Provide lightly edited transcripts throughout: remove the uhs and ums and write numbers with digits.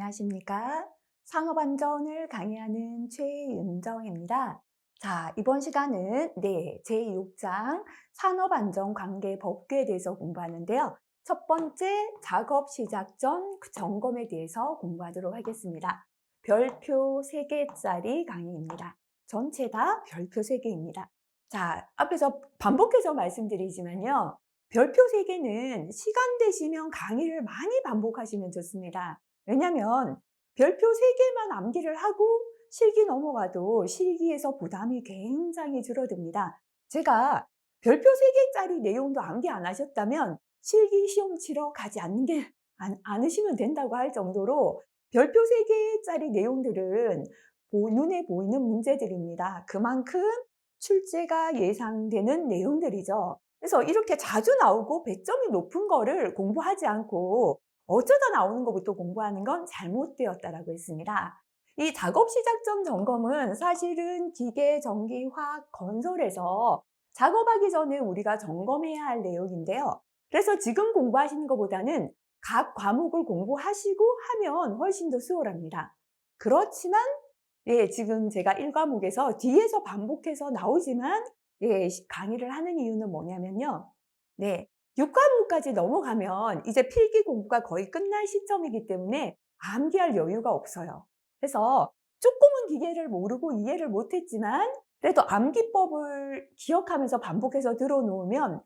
안녕하십니까? 상업안전을 강의하는 최윤정입니다. 자, 이번 시간은 제6장 산업안전관계법규에 대해서 공부하는데요. 첫 번째, 작업 시작 전 점검에 대해서 공부하도록 하겠습니다. 별표 3개짜리 강의입니다. 전체 다 별표 3개입니다. 자, 앞에서 반복해서 말씀드리지만요. 별표 3개는 시간 되시면 강의를 많이 반복하시면 좋습니다. 왜냐면 별표 3개만 암기를 하고 실기 넘어가도 실기에서 부담이 굉장히 줄어듭니다. 제가 별표 3개짜리 내용도 암기 안 하셨다면 실기 시험 치러 가지 않으시면 된다고 할 정도로 별표 3개짜리 내용들은 눈에 보이는 문제들입니다. 그만큼 출제가 예상되는 내용들이죠. 그래서 이렇게 자주 나오고 배점이 높은 거를 공부하지 않고 어쩌다 나오는 것부터 공부하는 건 잘못되었다라고 했습니다. 이 작업 시작 전 점검은 사실은 기계, 전기, 화학, 건설에서 작업하기 전에 우리가 점검해야 할 내용인데요. 그래서 지금 공부하시는 것보다는 각 과목을 공부하시고 하면 훨씬 더 수월합니다. 그렇지만 지금 제가 1과목에서 뒤에서 반복해서 나오지만 강의를 하는 이유는 뭐냐면요. 6과목까지 넘어가면 이제 필기 공부가 거의 끝날 시점이기 때문에 암기할 여유가 없어요. 그래서 조금은 기계를 모르고 이해를 못했지만 그래도 암기법을 기억하면서 반복해서 들어놓으면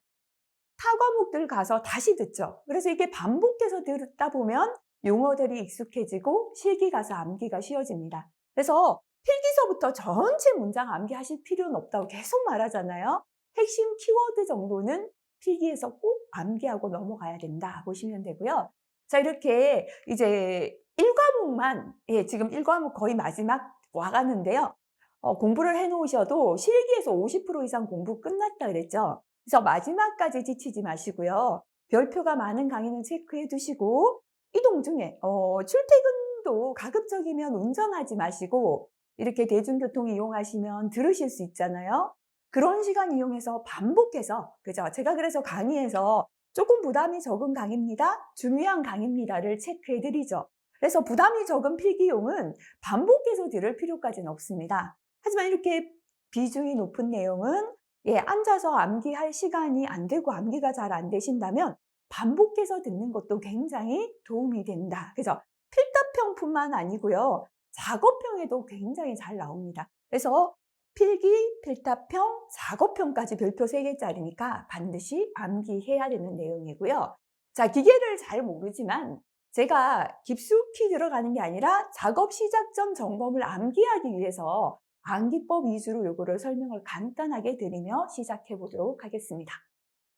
타 과목들 가서 다시 듣죠. 그래서 이게 반복해서 듣다 보면 용어들이 익숙해지고 실기 가서 암기가 쉬워집니다. 그래서 필기서부터 전체 문장 암기하실 필요는 없다고 계속 말하잖아요. 핵심 키워드 정도는 필기에서 꼭 암기하고 넘어가야 된다 보시면 되고요. 자, 이렇게 이제 1과목만, 지금 1과목 거의 마지막 와가는데요. 공부를 해 놓으셔도 실기에서 50% 이상 공부 끝났다 그랬죠. 그래서 마지막까지 지치지 마시고요. 별표가 많은 강의는 체크해 두시고 이동 중에 출퇴근도 가급적이면 운전하지 마시고 이렇게 대중교통 이용하시면 들으실 수 있잖아요. 그런 시간 이용해서 반복해서, 그죠? 제가 그래서 강의에서 조금 부담이 적은 강의입니다, 중요한 강의입니다를 체크해 드리죠. 그래서 부담이 적은 필기용은 반복해서 들을 필요까지는 없습니다. 하지만 이렇게 비중이 높은 내용은 앉아서 암기할 시간이 안 되고 암기가 잘 안 되신다면 반복해서 듣는 것도 굉장히 도움이 된다. 그래서 필답형뿐만 아니고요. 작업형에도 굉장히 잘 나옵니다. 그래서 필기, 필답형, 작업형까지 별표 3개짜리니까 반드시 암기해야 되는 내용이고요. 자, 기계를 잘 모르지만 제가 깊숙이 들어가는 게 아니라 작업 시작 전 점검을 암기하기 위해서 암기법 위주로 요거를 설명을 간단하게 드리며 시작해 보도록 하겠습니다.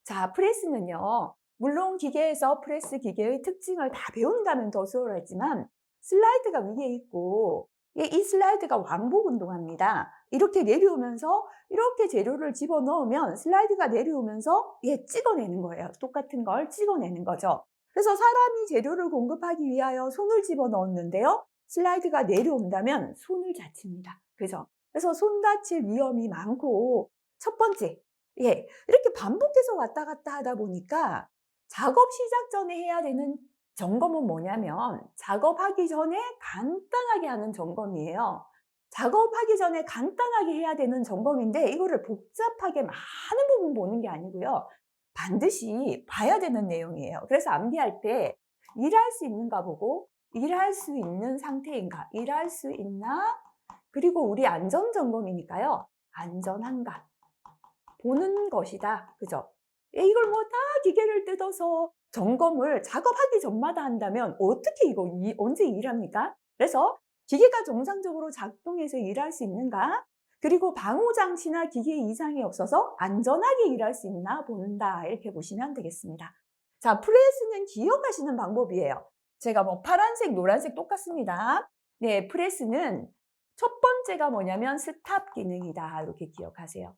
자, 프레스는요. 물론 기계에서 프레스 기계의 특징을 다 배운다면 더 수월하지만 슬라이드가 위에 있고 이 슬라이드가 왕복 운동합니다. 이렇게 내려오면서 이렇게 재료를 집어넣으면 슬라이드가 내려오면서 찍어내는 거예요. 똑같은 걸 찍어내는 거죠. 그래서 사람이 재료를 공급하기 위하여 손을 집어넣었는데요. 슬라이드가 내려온다면 손을 다칩니다. 그죠? 그래서 손 다칠 위험이 많고 첫 번째, 이렇게 반복해서 왔다 갔다 하다 보니까 작업 시작 전에 해야 되는 점검은 뭐냐면 작업하기 전에 간단하게 하는 점검이에요. 작업하기 전에 간단하게 해야 되는 점검인데 이거를 복잡하게 많은 부분 보는 게 아니고요. 반드시 봐야 되는 내용이에요. 그래서 암기할 때 일할 수 있는가 보고 일할 수 있는 상태인가, 일할 수 있나, 그리고 우리 안전점검이니까요. 안전한가 보는 것이다. 그죠? 이걸 뭐 다 기계를 뜯어서 점검을 작업하기 전마다 한다면 어떻게 언제 일합니까? 그래서 기계가 정상적으로 작동해서 일할 수 있는가? 그리고 방호장치나 기계 이상이 없어서 안전하게 일할 수 있나 보는다. 이렇게 보시면 되겠습니다. 자, 프레스는 기억하시는 방법이에요. 제가 뭐 파란색, 노란색 똑같습니다. 프레스는 첫 번째가 뭐냐면 스탑 기능이다. 이렇게 기억하세요.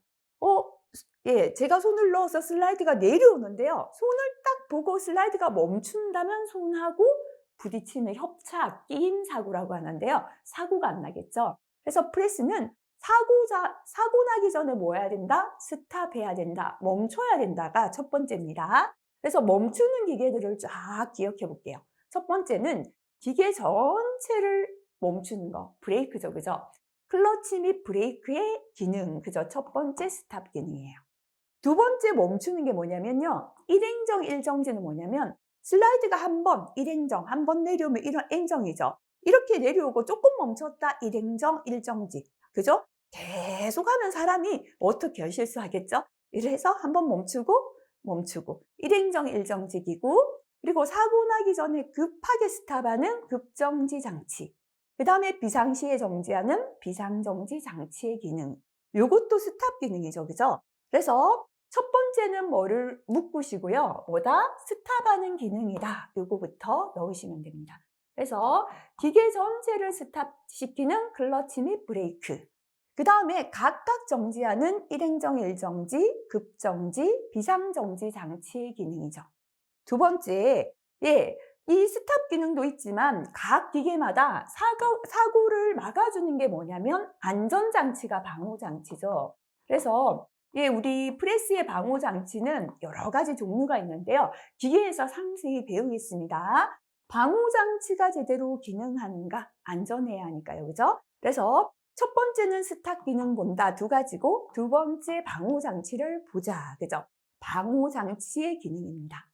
제가 손을 넣어서 슬라이드가 내려오는데요. 손을 딱 보고 슬라이드가 멈춘다면 손하고 부딪히는 협착, 끼임 사고라고 하는데요. 사고가 안 나겠죠. 그래서 프레스는 사고 나기 전에 뭐 해야 된다? 스탑해야 된다. 멈춰야 된다가 첫 번째입니다. 그래서 멈추는 기계들을 쫙 기억해 볼게요. 첫 번째는 기계 전체를 멈추는 거, 브레이크죠, 그죠? 클러치 및 브레이크의 기능, 그죠? 첫 번째 스탑 기능이에요. 두 번째 멈추는 게 뭐냐면요. 일행정, 일정지는 뭐냐면 슬라이드가 한 번, 일행정, 한 번 내려오면 일행정이죠. 이렇게 내려오고 조금 멈췄다, 일행정, 일정지. 그죠? 계속하면 사람이 어떻게 실수하겠죠? 이래서 한 번 멈추고, 일행정, 일정지기구, 그리고 사고 나기 전에 급하게 스탑하는 급정지 장치. 그 다음에 비상시에 정지하는 비상정지 장치의 기능. 요것도 스탑 기능이죠, 그죠? 그래서 첫 번째는 뭐를 묶으시고요. 뭐다? 스탑하는 기능이다. 요거부터 넣으시면 됩니다. 그래서 기계 전체를 스탑시키는 클러치 및 브레이크. 그 다음에 각각 정지하는 일행정, 일정지, 급정지, 비상정지 장치의 기능이죠. 두 번째, 이 스탑 기능도 있지만 각 기계마다 사고를 막아주는 게 뭐냐면 안전장치가 방호장치죠. 그래서 우리 프레스의 방호장치는 여러 가지 종류가 있는데요. 기계에서 상세히 배우겠습니다. 방호장치가 제대로 기능하는가? 안전해야 하니까요. 그죠? 그래서 첫 번째는 스탑 기능 본다, 두 가지고, 두 번째 방호장치를 보자. 그죠? 방호장치의 기능입니다.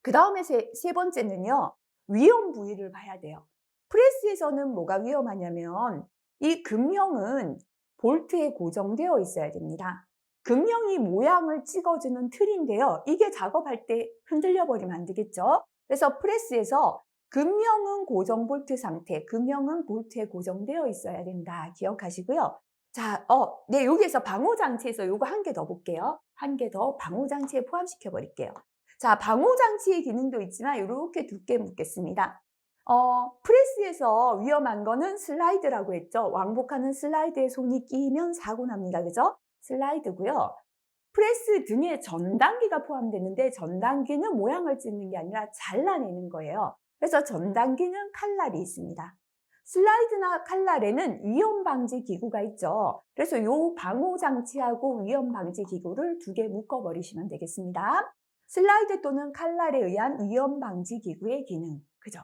그 다음에 세 번째는요, 위험 부위를 봐야 돼요. 프레스에서는 뭐가 위험하냐면 이 금형은 볼트에 고정되어 있어야 됩니다. 금형이 모양을 찍어주는 틀인데요. 이게 작업할 때 흔들려 버리면 안 되겠죠. 그래서 프레스에서 금형은 고정 볼트 상태, 금형은 볼트에 고정되어 있어야 된다. 기억하시고요. 자, 여기에서 방호장치에서 요거 한 개 더 볼게요. 한 개 더 방호장치에 포함시켜 버릴게요. 자, 방호장치의 기능도 있지만 이렇게 두께 묻겠습니다. 프레스에서 위험한 거는 슬라이드라고 했죠. 왕복하는 슬라이드에 손이 끼면 사고 납니다. 그죠? 슬라이드고요. 프레스 등에 전단기가 포함되는데 전단기는 모양을 찍는 게 아니라 잘라내는 거예요. 그래서 전단기는 칼날이 있습니다. 슬라이드나 칼날에는 위험방지 기구가 있죠. 그래서 이 방호장치하고 위험방지 기구를 두 개 묶어버리시면 되겠습니다. 슬라이드 또는 칼날에 의한 위험방지 기구의 기능. 그죠?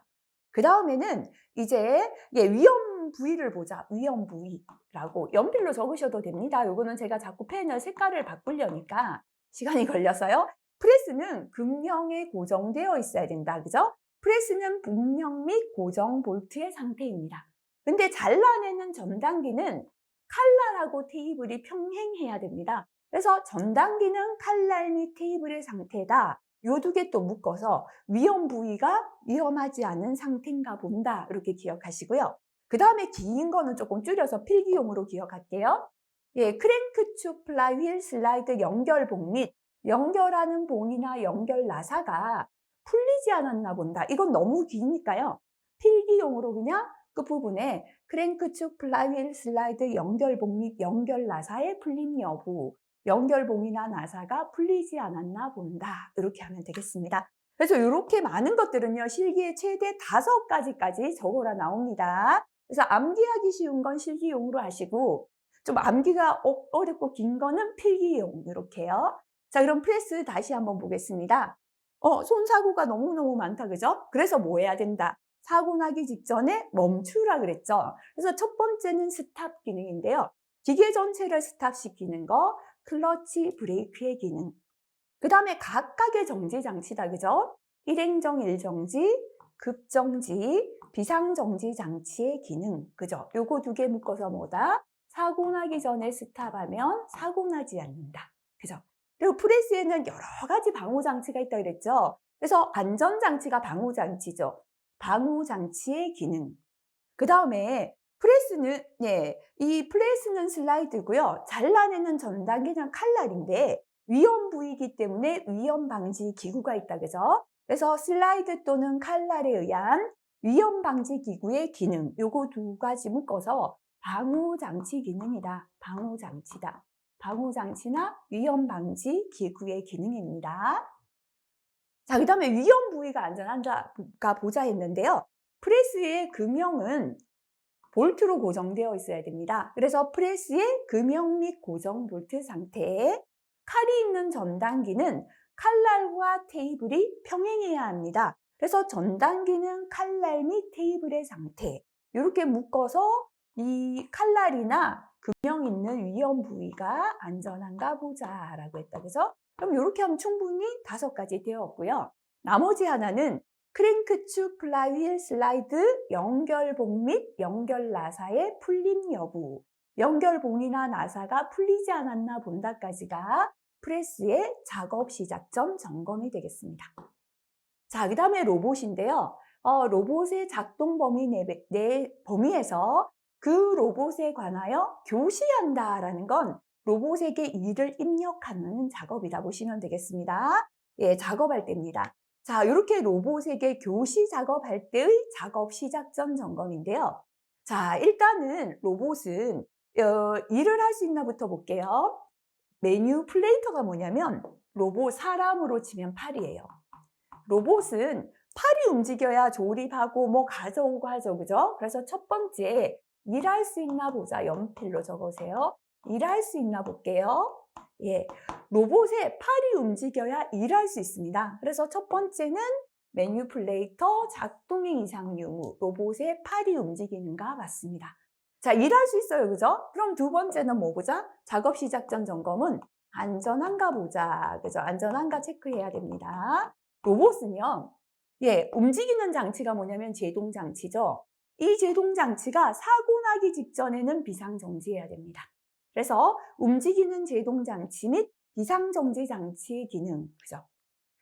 그 다음에는 이제 위험 부위를 보자. 위험 부위라고 연필로 적으셔도 됩니다. 요거는 제가 자꾸 펜을 색깔을 바꾸려니까 시간이 걸려서요. 프레스는 금형에 고정되어 있어야 된다. 그죠? 프레스는 분명 및 고정 볼트의 상태입니다. 근데 잘라내는 전단기는 칼날하고 테이블이 평행해야 됩니다. 그래서 전단기는 칼날 및 테이블의 상태다. 요 두 개 또 묶어서 위험 부위가 위험하지 않은 상태인가 본다. 이렇게 기억하시고요. 그 다음에 긴 거는 조금 줄여서 필기용으로 기억할게요. 크랭크축, 플라이휠, 슬라이드 연결봉 및 연결하는 봉이나 연결 나사가 풀리지 않았나 본다. 이건 너무 기니까요. 필기용으로 그냥 끝부분에 크랭크축, 플라이휠, 슬라이드 연결봉 및 연결 나사의 풀림 여부, 연결봉이나 나사가 풀리지 않았나 본다. 이렇게 하면 되겠습니다. 그래서 이렇게 많은 것들은요, 실기에 최대 5가지까지 적어라 나옵니다. 그래서 암기하기 쉬운 건 실기용으로 하시고, 좀 암기가 어렵고 긴 거는 필기용, 이렇게요. 자, 그럼 프레스 다시 한번 보겠습니다. 손사고가 너무너무 많다, 그죠? 그래서 뭐 해야 된다? 사고 나기 직전에 멈추라 그랬죠. 그래서 첫 번째는 스탑 기능인데요. 기계 전체를 스탑시키는 거, 클러치, 브레이크의 기능. 그 다음에 각각의 정지 장치다, 그죠? 일행정, 일정지, 급정지, 비상정지 장치의 기능, 그죠? 요거 두 개 묶어서 뭐다? 사고 나기 전에 스탑하면 사고 나지 않는다, 그죠? 그리고 프레스에는 여러 가지 방호장치가 있다 그랬죠? 그래서 안전장치가 방호장치죠. 방호장치의 기능. 그 다음에 프레스는, 이 프레스는 슬라이드고요. 잘라내는 전단기는 칼날인데 위험 부위이기 때문에 위험 방지 기구가 있다, 그죠? 그래서 슬라이드 또는 칼날에 의한 위험 방지 기구의 기능, 요거 두 가지 묶어서 방호장치 기능이다. 방호장치다. 방호장치나 위험 방지 기구의 기능입니다. 자, 그 다음에 위험 부위가 안전한가 보자 했는데요. 프레스의 금형은 볼트로 고정되어 있어야 됩니다. 그래서 프레스의 금형 및 고정 볼트 상태에 칼이 있는 전단기는 칼날과 테이블이 평행해야 합니다. 그래서 전단기는 칼날 및 테이블의 상태 이렇게 묶어서 이 칼날이나 금형 있는 위험 부위가 안전한가 보자라고 했다. 그죠? 그럼 이렇게 하면 충분히 5가지 되었고요. 나머지 하나는 크랭크축, 플라이휠, 슬라이드, 연결봉 및 연결 나사의 풀림 여부. 연결봉이나 나사가 풀리지 않았나 본다까지가 프레스의 작업 시작점 점검이 되겠습니다. 자, 그 다음에 로봇인데요. 로봇의 작동 범위에서 그 로봇에 관하여 교시한다라는 건 로봇에게 일을 입력하는 작업이다 보시면 되겠습니다. 예, 작업할 때입니다. 자, 이렇게 로봇에게 교시 작업할 때의 작업 시작점 점검인데요. 자, 일단은 로봇은 일을 할 수 있나부터 볼게요. 매뉴플레이터가 뭐냐면 로봇 사람으로 치면 팔이에요. 로봇은 팔이 움직여야 조립하고 뭐 가져오고 하죠. 그죠? 그래서 첫 번째, 일할 수 있나 보자. 연필로 적으세요. 일할 수 있나 볼게요. 예. 로봇에 팔이 움직여야 일할 수 있습니다. 그래서 첫 번째는 매뉴플레이터 작동의 이상 유무. 로봇의 팔이 움직이는가 맞습니다. 자, 일할 수 있어요. 그죠? 그럼 두 번째는 뭐 보자? 작업 시작 전 점검은 안전한가 보자. 그죠? 안전한가 체크해야 됩니다. 로봇은요, 예, 움직이는 장치가 뭐냐면 제동 장치죠. 이 제동 장치가 사고 나기 직전에는 비상정지해야 됩니다. 그래서 움직이는 제동 장치 및 비상정지 장치의 기능, 그죠?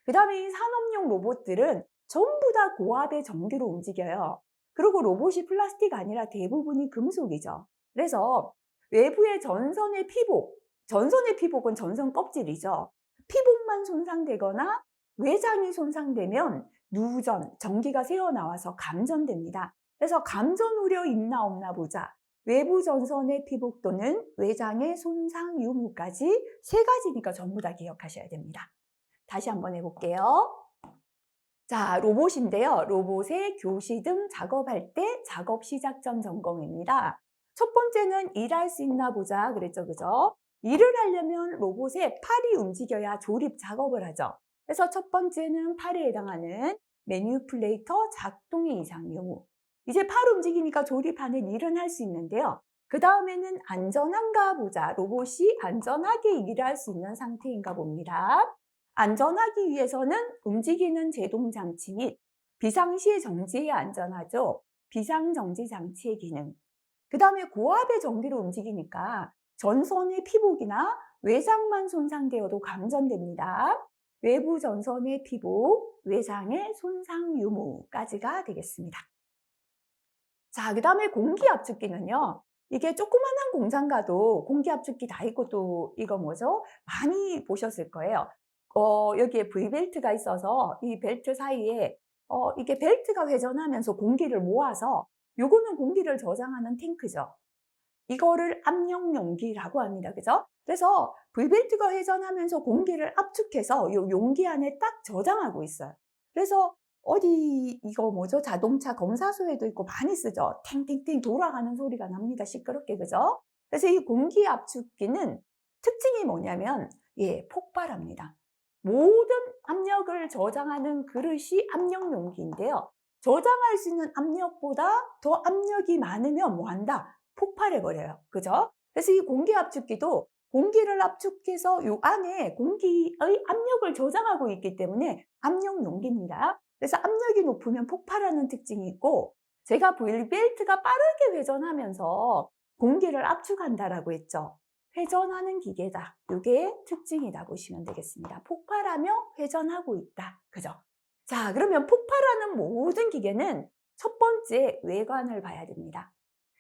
그 다음에 이 산업용 로봇들은 전부 다 고압의 전기로 움직여요. 그리고 로봇이 플라스틱 아니라 대부분이 금속이죠. 그래서 외부의 전선의 피복은 전선 껍질이죠. 피복만 손상되거나 외장이 손상되면 누전, 전기가 새어나와서 감전됩니다. 그래서 감전 우려 있나 없나 보자. 외부 전선의 피복 또는 외장의 손상 유무까지 3가지니까 전부 다 기억하셔야 됩니다. 다시 한번 해볼게요. 자, 로봇인데요. 로봇의 교시 등 작업할 때 작업 시작점 점검입니다. 첫 번째는 일할 수 있나 보자 그랬죠. 그죠? 일을 하려면 로봇의 팔이 움직여야 조립 작업을 하죠. 그래서 첫 번째는 팔에 해당하는 매뉴플레이터 작동의 이상 유무. 이제 팔 움직이니까 조립하는 일은 할 수 있는데요. 그 다음에는 안전한가 보자. 로봇이 안전하게 일할 수 있는 상태인가 봅니다. 안전하기 위해서는 움직이는 제동 장치 및 비상시에 정지해야 안전하죠. 비상정지 장치의 기능. 그 다음에 고압의 전기로 움직이니까 전선의 피복이나 외장만 손상되어도 감전됩니다. 외부 전선의 피복, 외장의 손상 유무까지가 되겠습니다. 자, 그 다음에 공기압축기는요. 이게 조그만한 공장 가도 공기압축기 다 있고 또 이거 뭐죠? 많이 보셨을 거예요. 여기에 V벨트가 있어서 이 벨트 사이에 이게 벨트가 회전하면서 공기를 모아서 요거는 공기를 저장하는 탱크죠. 이거를 압력 용기라고 합니다. 그죠? 그래서 V벨트가 회전하면서 공기를 압축해서 요 용기 안에 딱 저장하고 있어요. 그래서 어디 이거 뭐죠? 자동차 검사소에도 있고 많이 쓰죠. 탱탱탱 돌아가는 소리가 납니다. 시끄럽게. 그죠? 그래서 이 공기 압축기는 특징이 뭐냐면 예, 폭발합니다. 모든 압력을 저장하는 그릇이 압력 용기인데요. 저장할 수 있는 압력보다 더 압력이 많으면 뭐 한다? 폭발해버려요. 그죠? 그래서 이 공기 압축기도 공기를 압축해서 요 안에 공기의 압력을 저장하고 있기 때문에 압력 용기입니다. 그래서 압력이 높으면 폭발하는 특징이 있고, 제가 V벨트가 빠르게 회전하면서 공기를 압축한다라고 했죠. 회전하는 기계다. 이게 특징이다 보시면 되겠습니다. 폭발하며 회전하고 있다. 그죠? 자, 그러면 폭발하는 모든 기계는 첫 번째 외관을 봐야 됩니다.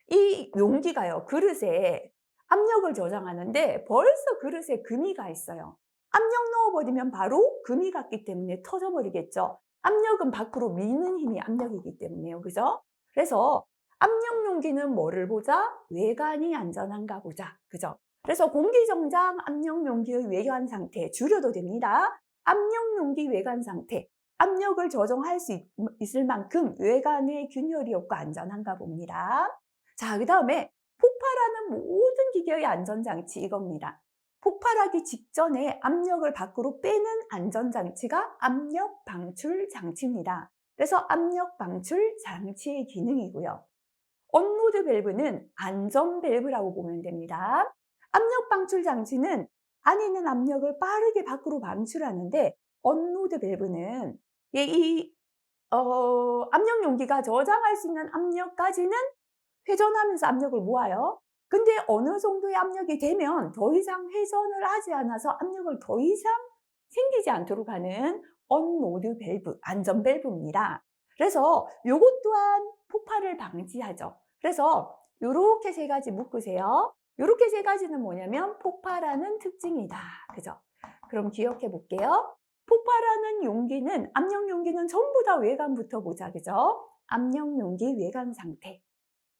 이 용기가요, 그릇에 압력을 저장하는데 벌써 그릇에 금이가 있어요. 압력 넣어버리면 바로 금이 갔기 때문에 터져버리겠죠. 압력은 밖으로 미는 힘이 압력이기 때문에요. 그죠? 그래서 압력 용기는 뭐를 보자? 외관이 안전한가 보자. 그죠? 그래서 공기정장 압력 용기의 외관 상태 줄여도 됩니다. 압력 용기 외관 상태. 압력을 조정할 수 있을 만큼 외관의 균열이 없고 안전한가 봅니다. 자, 그 다음에 폭발하는 모든 기계의 안전장치 이겁니다. 폭발하기 직전에 압력을 밖으로 빼는 안전장치가 압력 방출 장치입니다. 그래서 압력 방출 장치의 기능이고요. 온로드 밸브는 안전 밸브라고 보면 됩니다. 압력 방출 장치는 안에 있는 압력을 빠르게 밖으로 방출하는데, 온로드 밸브는 압력 용기가 저장할 수 있는 압력까지는 회전하면서 압력을 모아요. 근데 어느 정도의 압력이 되면 더 이상 회전을 하지 않아서 압력을 더 이상 생기지 않도록 하는 온로드 밸브, 안전 밸브입니다. 그래서 요것 또한 폭발을 방지하죠. 그래서 요렇게 세 가지 묶으세요. 요렇게 세 가지는 뭐냐면 폭발하는 특징이다. 그죠? 그럼 기억해 볼게요. 폭발하는 용기는, 압력 용기는 전부 다 외관부터 보자. 그죠? 압력 용기 외관 상태.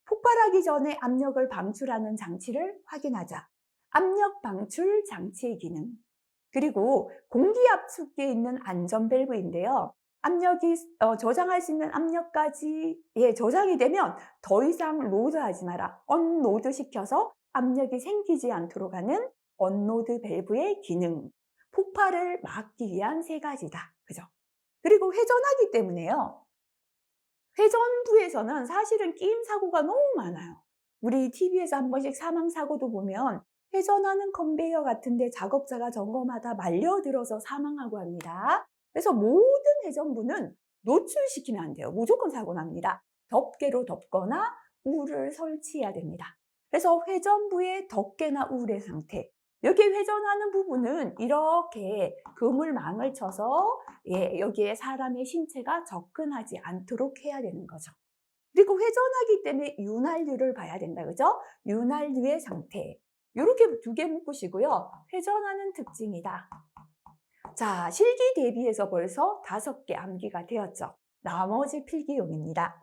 폭발하기 전에 압력을 방출하는 장치를 확인하자. 압력 방출 장치의 기능. 그리고 공기 압축기에 있는 안전 밸브인데요. 압력이 저장할 수 있는 압력까지 저장이 되면 더 이상 로드하지 마라. 언로드 시켜서 압력이 생기지 않도록 하는 언로드 밸브의 기능. 폭발을 막기 위한 세 가지다. 그죠? 그리고 회전하기 때문에요. 회전부에서는 사실은 끼임 사고가 너무 많아요. 우리 TV에서 한 번씩 사망 사고도 보면 회전하는 컨베이어 같은데 작업자가 점검하다 말려들어서 사망하고 합니다. 그래서 모든 회전부는 노출시키면 안 돼요. 무조건 사고 납니다. 덮개로 덮거나 울을 설치해야 됩니다. 그래서 회전부의 덮개나 울의 상태, 여기 회전하는 부분은 이렇게 그물망을 쳐서 여기에 사람의 신체가 접근하지 않도록 해야 되는 거죠. 그리고 회전하기 때문에 윤활유를 봐야 된다. 그죠? 윤활유의 상태. 이렇게 두 개 묶으시고요. 회전하는 특징이다. 자, 실기 대비해서 벌써 5개 암기가 되었죠. 나머지 필기용입니다.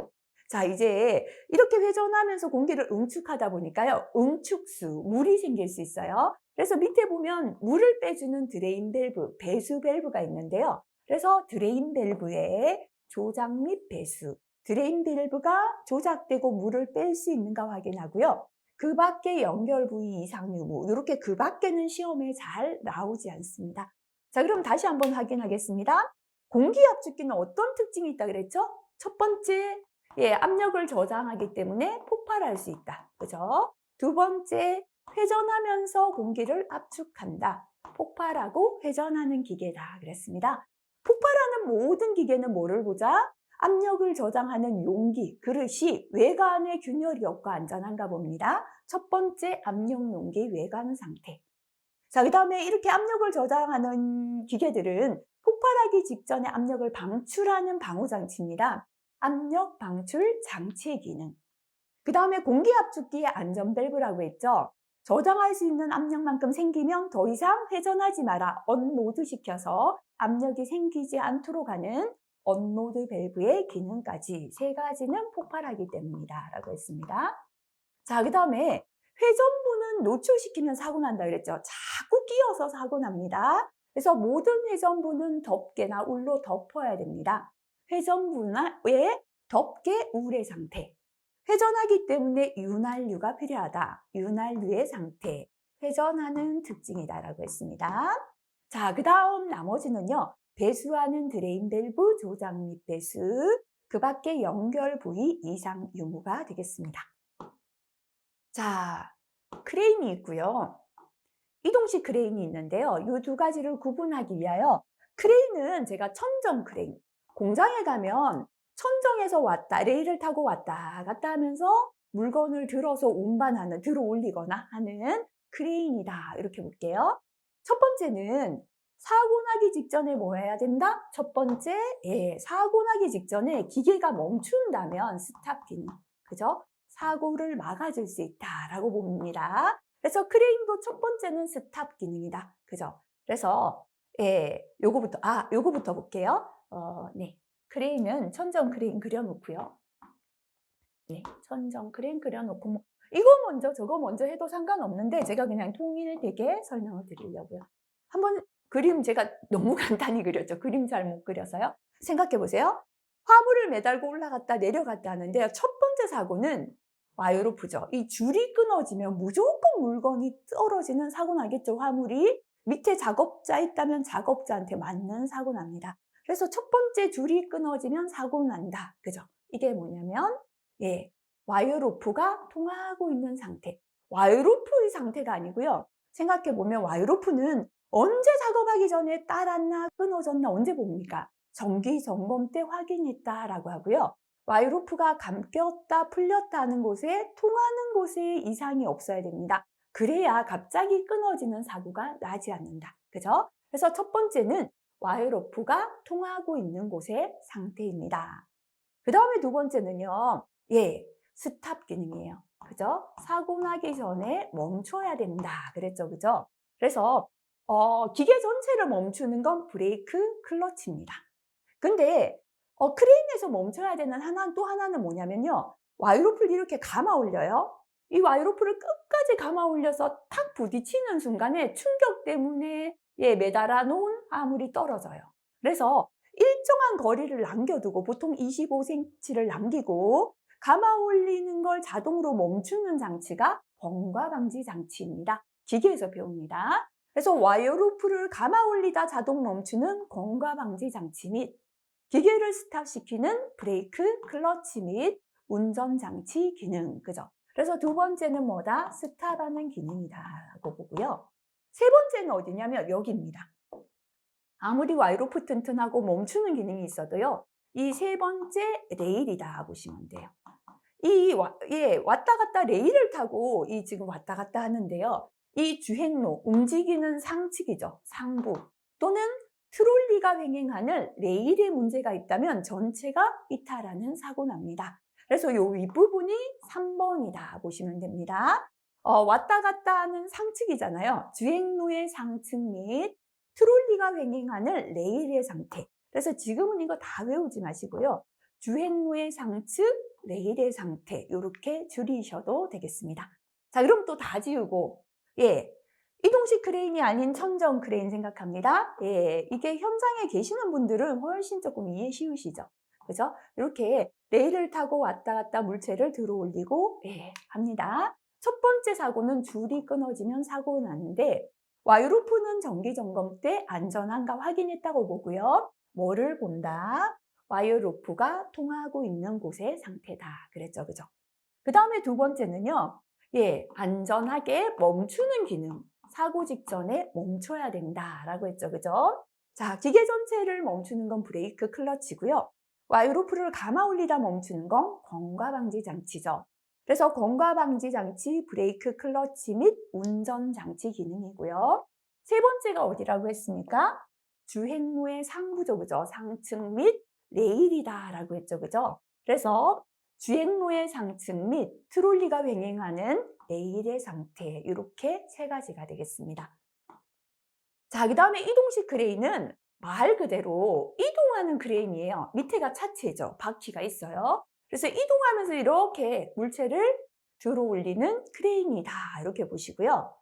자, 이제 이렇게 회전하면서 공기를 응축하다 보니까요. 응축수, 물이 생길 수 있어요. 그래서 밑에 보면 물을 빼주는 드레인 밸브, 배수 밸브가 있는데요. 그래서 드레인 밸브의 조작 및 배수, 드레인 밸브가 조작되고 물을 뺄 수 있는가 확인하고요. 그 밖에 연결 부위 이상 유무, 이렇게 그 밖에는 시험에 잘 나오지 않습니다. 자, 그럼 다시 한번 확인하겠습니다. 공기 압축기는 어떤 특징이 있다 그랬죠? 첫 번째, 압력을 저장하기 때문에 폭발할 수 있다. 그죠? 두 번째, 회전하면서 공기를 압축한다. 폭발하고 회전하는 기계다. 그랬습니다. 폭발하는 모든 기계는 뭐를 보자? 압력을 저장하는 용기, 그릇이 외관의 균열이 없고 안전한가 봅니다. 첫 번째, 압력 용기 외관 상태. 자, 그 다음에 이렇게 압력을 저장하는 기계들은 폭발하기 직전에 압력을 방출하는 방호장치입니다. 압력 방출 장치의 기능. 그 다음에 공기 압축기의 안전 밸브라고 했죠. 저장할 수 있는 압력만큼 생기면 더 이상 회전하지 마라. 언로드 시켜서 압력이 생기지 않도록 하는 언로드 밸브의 기능까지 세 가지는 폭발하기 때문이다 라고 했습니다. 자, 그 다음에 회전부는 노출시키면 사고 난다 그랬죠. 자꾸 끼어서 사고 납니다. 그래서 모든 회전부는 덮개나 울로 덮어야 됩니다. 회전부의 덮개, 울의 상태. 회전하기 때문에 윤활유가 필요하다. 윤활유의 상태. 회전하는 특징이다라고 했습니다. 자, 그 다음 나머지는요. 배수하는 드레인 밸브, 조작 및 배수, 그 밖에 연결 부위 이상 유무가 되겠습니다. 자, 크레인이 있고요. 이동식 크레인이 있는데요. 이 두 가지를 구분하기 위하여 크레인은 제가 천정 크레인, 공장에 가면 천정에서 왔다, 레일을 타고 왔다 갔다 하면서 물건을 들어서 운반하는, 들어 올리거나 하는 크레인이다. 이렇게 볼게요. 첫 번째는 사고 나기 직전에 뭐 해야 된다? 첫 번째, 사고 나기 직전에 기계가 멈춘다면 스탑 기능. 그죠? 사고를 막아줄 수 있다라고 봅니다. 그래서 크레인도 첫 번째는 스탑 기능이다. 그죠? 그래서 요거부터 볼게요. 네. 크레인은 천정 크레인 그려놓고요. 네, 천정 크레인 그려놓고 뭐 이거 먼저 저거 먼저 해도 상관없는데 제가 그냥 통일되게 설명을 드리려고요. 한번 그림 제가 너무 간단히 그렸죠. 그림 잘 못 그려서요. 생각해 보세요. 화물을 매달고 올라갔다 내려갔다 하는데요. 첫 번째 사고는 와이어로프죠. 이 줄이 끊어지면 무조건 물건이 떨어지는 사고 나겠죠. 화물이 밑에 작업자 있다면 작업자한테 맞는 사고 납니다. 그래서 첫 번째 줄이 끊어지면 사고 난다. 그죠? 이게 뭐냐면, 예, 와이어 로프가 통하고 있는 상태. 와이어 로프의 상태가 아니고요. 생각해 보면 와이어 로프는 언제 작업하기 전에 따랐나 끊어졌나 언제 봅니까? 정기 점검 때 확인했다라고 하고요. 와이어 로프가 감겼다 풀렸다 하는 곳에 통하는 곳에 이상이 없어야 됩니다. 그래야 갑자기 끊어지는 사고가 나지 않는다. 그죠? 그래서 첫 번째는 와이어 로프가 통하고 있는 곳의 상태입니다. 그 다음에 두 번째는요, 예, 스탑 기능이에요. 그죠? 사고 나기 전에 멈춰야 된다. 그랬죠. 그죠? 그래서, 기계 전체를 멈추는 건 브레이크 클러치입니다. 근데, 크레인에서 멈춰야 되는 또 하나는 뭐냐면요, 와이로프를 이렇게 감아 올려요. 이 와이로프를 끝까지 감아 올려서 탁 부딪히는 순간에 충격 때문에 매달아 놓은 화물이 떨어져요. 그래서 일정한 거리를 남겨두고 보통 25cm를 남기고 감아 올리는 걸 자동으로 멈추는 장치가 번과 방지 장치입니다. 기계에서 배웁니다. 그래서 와이어 로프를 감아 올리다 자동 멈추는 번과 방지 장치 및 기계를 스탑시키는 브레이크, 클러치 및 운전 장치 기능. 그죠? 그래서 두 번째는 뭐다? 스탑하는 기능이다라고 보고요. 세 번째는 어디냐면 여기입니다. 아무리 와이로프 튼튼하고 멈추는 기능이 있어도요. 이 세 번째 레일이다 보시면 돼요. 왔다 갔다 레일을 타고 지금 왔다 갔다 하는데요. 이 주행로, 움직이는 상측이죠. 상부 또는 트롤리가 횡행하는 레일에 문제가 있다면 전체가 이탈하는 사고 납니다. 그래서 이 윗부분이 3번이다 보시면 됩니다. 왔다 갔다 하는 상측이잖아요. 주행로의 상측 및 트롤리가 횡행하는 레일의 상태. 그래서 지금은 이거 다 외우지 마시고요. 주행로의 상측, 레일의 상태 이렇게 줄이셔도 되겠습니다. 자, 그럼 또 다 지우고 이동식 크레인이 아닌 천정 크레인 생각합니다. 이게 현장에 계시는 분들은 훨씬 조금 이해 쉬우시죠? 그죠? 이렇게 레일을 타고 왔다 갔다 물체를 들어 올리고 합니다. 첫 번째 사고는 줄이 끊어지면 사고 나는데 와이로프는 정기 점검 때 안전한가 확인했다고 보고요. 뭐를 본다? 와이어 로프가 통하고 있는 곳의 상태다. 그랬죠. 그죠? 그 다음에 두 번째는요. 안전하게 멈추는 기능. 사고 직전에 멈춰야 된다라고 했죠. 그죠? 자, 기계 전체를 멈추는 건 브레이크 클러치고요. 와이어 로프를 감아 올리다 멈추는 건 권과 방지 장치죠. 그래서 권과 방지 장치, 브레이크 클러치 및 운전 장치 기능이고요. 세 번째가 어디라고 했습니까? 주행로의 상부죠. 그죠? 상측 및 레일이다라고 했죠. 그죠? 그래서 주행로의 상측 및 트롤리가 횡행하는 레일의 상태 이렇게 세 가지가 되겠습니다. 자, 그 다음에 이동식 크레인은 말 그대로 이동하는 크레인이에요. 밑에가 차체죠. 바퀴가 있어요. 그래서 이동하면서 이렇게 물체를 들어 올리는 크레인이다 이렇게 보시고요.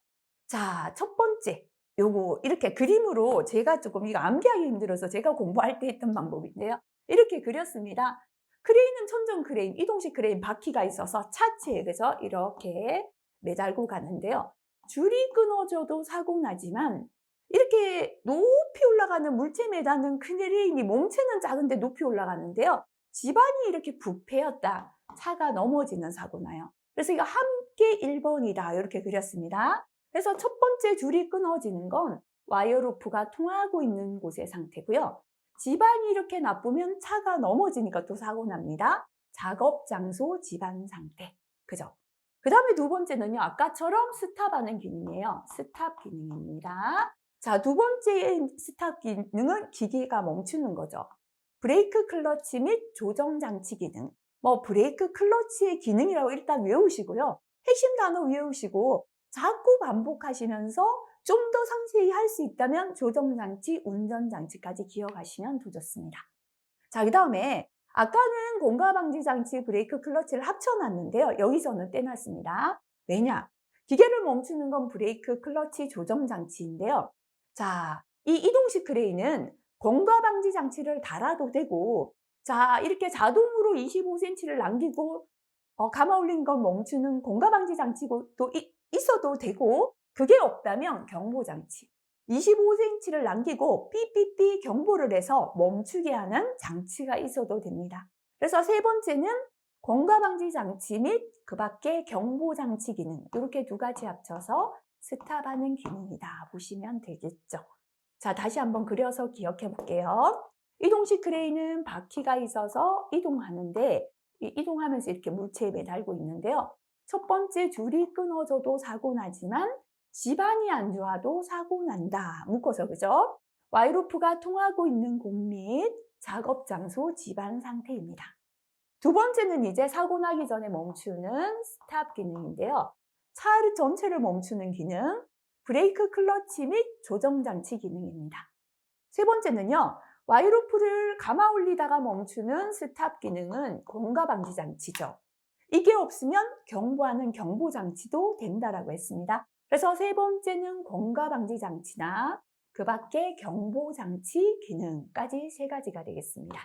자, 첫 번째 요거 이렇게 그림으로 제가 조금 이거 암기하기 힘들어서 제가 공부할 때 했던 방법인데요. 이렇게 그렸습니다. 크레인은 천정 크레인, 이동식 크레인 바퀴가 있어서 차체에 그죠? 이렇게 매달고 가는데요. 줄이 끊어져도 사고 나지만 이렇게 높이 올라가는 물체 매다는 크레인이 몸체는 작은데 높이 올라가는데요. 지반이 이렇게 부패였다. 차가 넘어지는 사고 나요. 그래서 이거 함께 1번이다. 이렇게 그렸습니다. 그래서 첫 번째 줄이 끊어지는 건 와이어 로프가 통하고 있는 곳의 상태고요. 지반이 이렇게 나쁘면 차가 넘어지니까 또 사고 납니다. 작업 장소 지반 상태. 그죠? 그 다음에 두 번째는요. 아까처럼 스탑하는 기능이에요. 스탑 기능입니다. 자, 두 번째 스탑 기능은 기계가 멈추는 거죠. 브레이크 클러치 및 조정 장치 기능. 브레이크 클러치의 기능이라고 일단 외우시고요. 핵심 단어 외우시고 자꾸 반복하시면서 좀 더 상세히 할 수 있다면 조정장치, 운전장치까지 기억하시면 더 좋습니다. 자, 그 다음에 아까는 공가방지장치, 브레이크 클러치를 합쳐놨는데요. 여기서는 떼놨습니다. 왜냐? 기계를 멈추는 건 브레이크 클러치 조정장치인데요. 자, 이 이동식 크레인은 공가방지장치를 달아도 되고 자, 이렇게 자동으로 25cm를 남기고 감아 올린 걸 멈추는 공가방지 장치도 있어도 되고 그게 없다면 경보장치. 25cm를 남기고 삐삐삐 경보를 해서 멈추게 하는 장치가 있어도 됩니다. 그래서 세 번째는 공가방지 장치 및 그 밖에 경보 장치 기능, 이렇게 두 가지 합쳐서 스탑하는 기능이다 보시면 되겠죠. 자, 다시 한번 그려서 기억해 볼게요. 이동식 크레인은 바퀴가 있어서 이동하는데 이동하면서 이렇게 물체에 매달고 있는데요. 첫 번째 줄이 끊어져도 사고 나지만 지반이 안 좋아도 사고 난다. 묶어서 그죠? 와이로프가 통하고 있는 곳 및 작업 장소 지반 상태입니다. 두 번째는 이제 사고 나기 전에 멈추는 스탑 기능인데요. 차 전체를 멈추는 기능, 브레이크 클러치 및 조정 장치 기능입니다. 세 번째는요. 와이로프를 감아 올리다가 멈추는 스탑 기능은 공가 방지 장치죠. 이게 없으면 경보하는 경보 장치도 된다라고 했습니다. 그래서 세 번째는 공가 방지 장치나 그 밖에 경보 장치 기능까지 세 가지가 되겠습니다.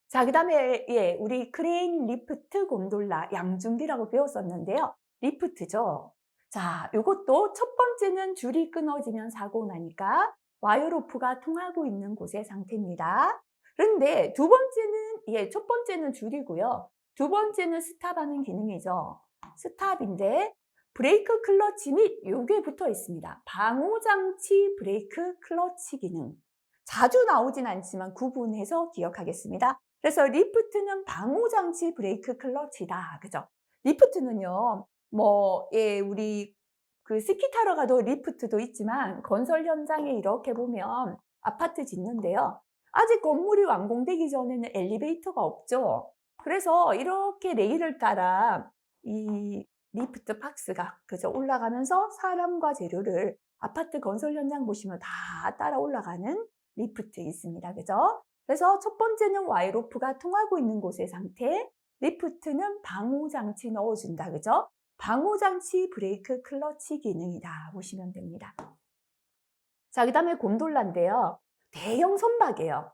자, 그 다음에 우리 크레인, 리프트, 곤돌라, 양중기라고 배웠었는데요. 리프트죠. 자, 이것도 첫 번째는 줄이 끊어지면 사고 나니까 와이어로프가 통하고 있는 곳의 상태입니다. 그런데 두 번째는, 첫 번째는 줄이고요. 두 번째는 스탑하는 기능이죠. 스탑인데 브레이크 클러치 및 요게 붙어 있습니다. 방호장치 브레이크 클러치 기능. 자주 나오진 않지만 구분해서 기억하겠습니다. 그래서 리프트는 방호장치 브레이크 클러치다. 그죠? 리프트는요, 우리 스키 타러 가도 리프트도 있지만 건설 현장에 이렇게 보면 아파트 짓는데요. 아직 건물이 완공되기 전에는 엘리베이터가 없죠. 그래서 이렇게 레일을 따라 이 리프트 박스가 그죠? 올라가면서 사람과 재료를 아파트 건설 현장 보시면 다 따라 올라가는 리프트 있습니다. 그죠? 그래서 첫 번째는 와이로프가 통하고 있는 곳의 상태, 리프트는 방호장치 넣어준다. 그죠? 방호장치 브레이크 클러치 기능이다 보시면 됩니다. 자, 그 다음에 곤돌라인데요. 대형 선박이에요.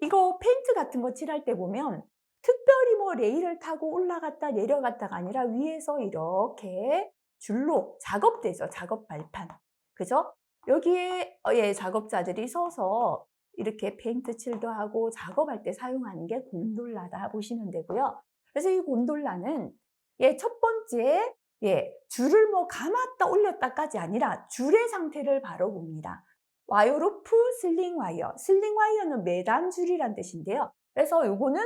이거 페인트 같은 거 칠할 때 보면 특별히 레일을 타고 올라갔다 내려갔다가 아니라 위에서 이렇게 줄로 작업대죠. 작업 발판. 그죠? 여기에 작업자들이 서서 이렇게 페인트 칠도 하고 작업할 때 사용하는 게 곤돌라다 보시면 되고요. 그래서 이 곤돌라는 첫 번째 줄을 감았다 올렸다까지 아니라 줄의 상태를 바로 봅니다. 와이어로프, 슬링 와이어. 슬링 와이어는 매단 줄이란 뜻인데요. 그래서 요거는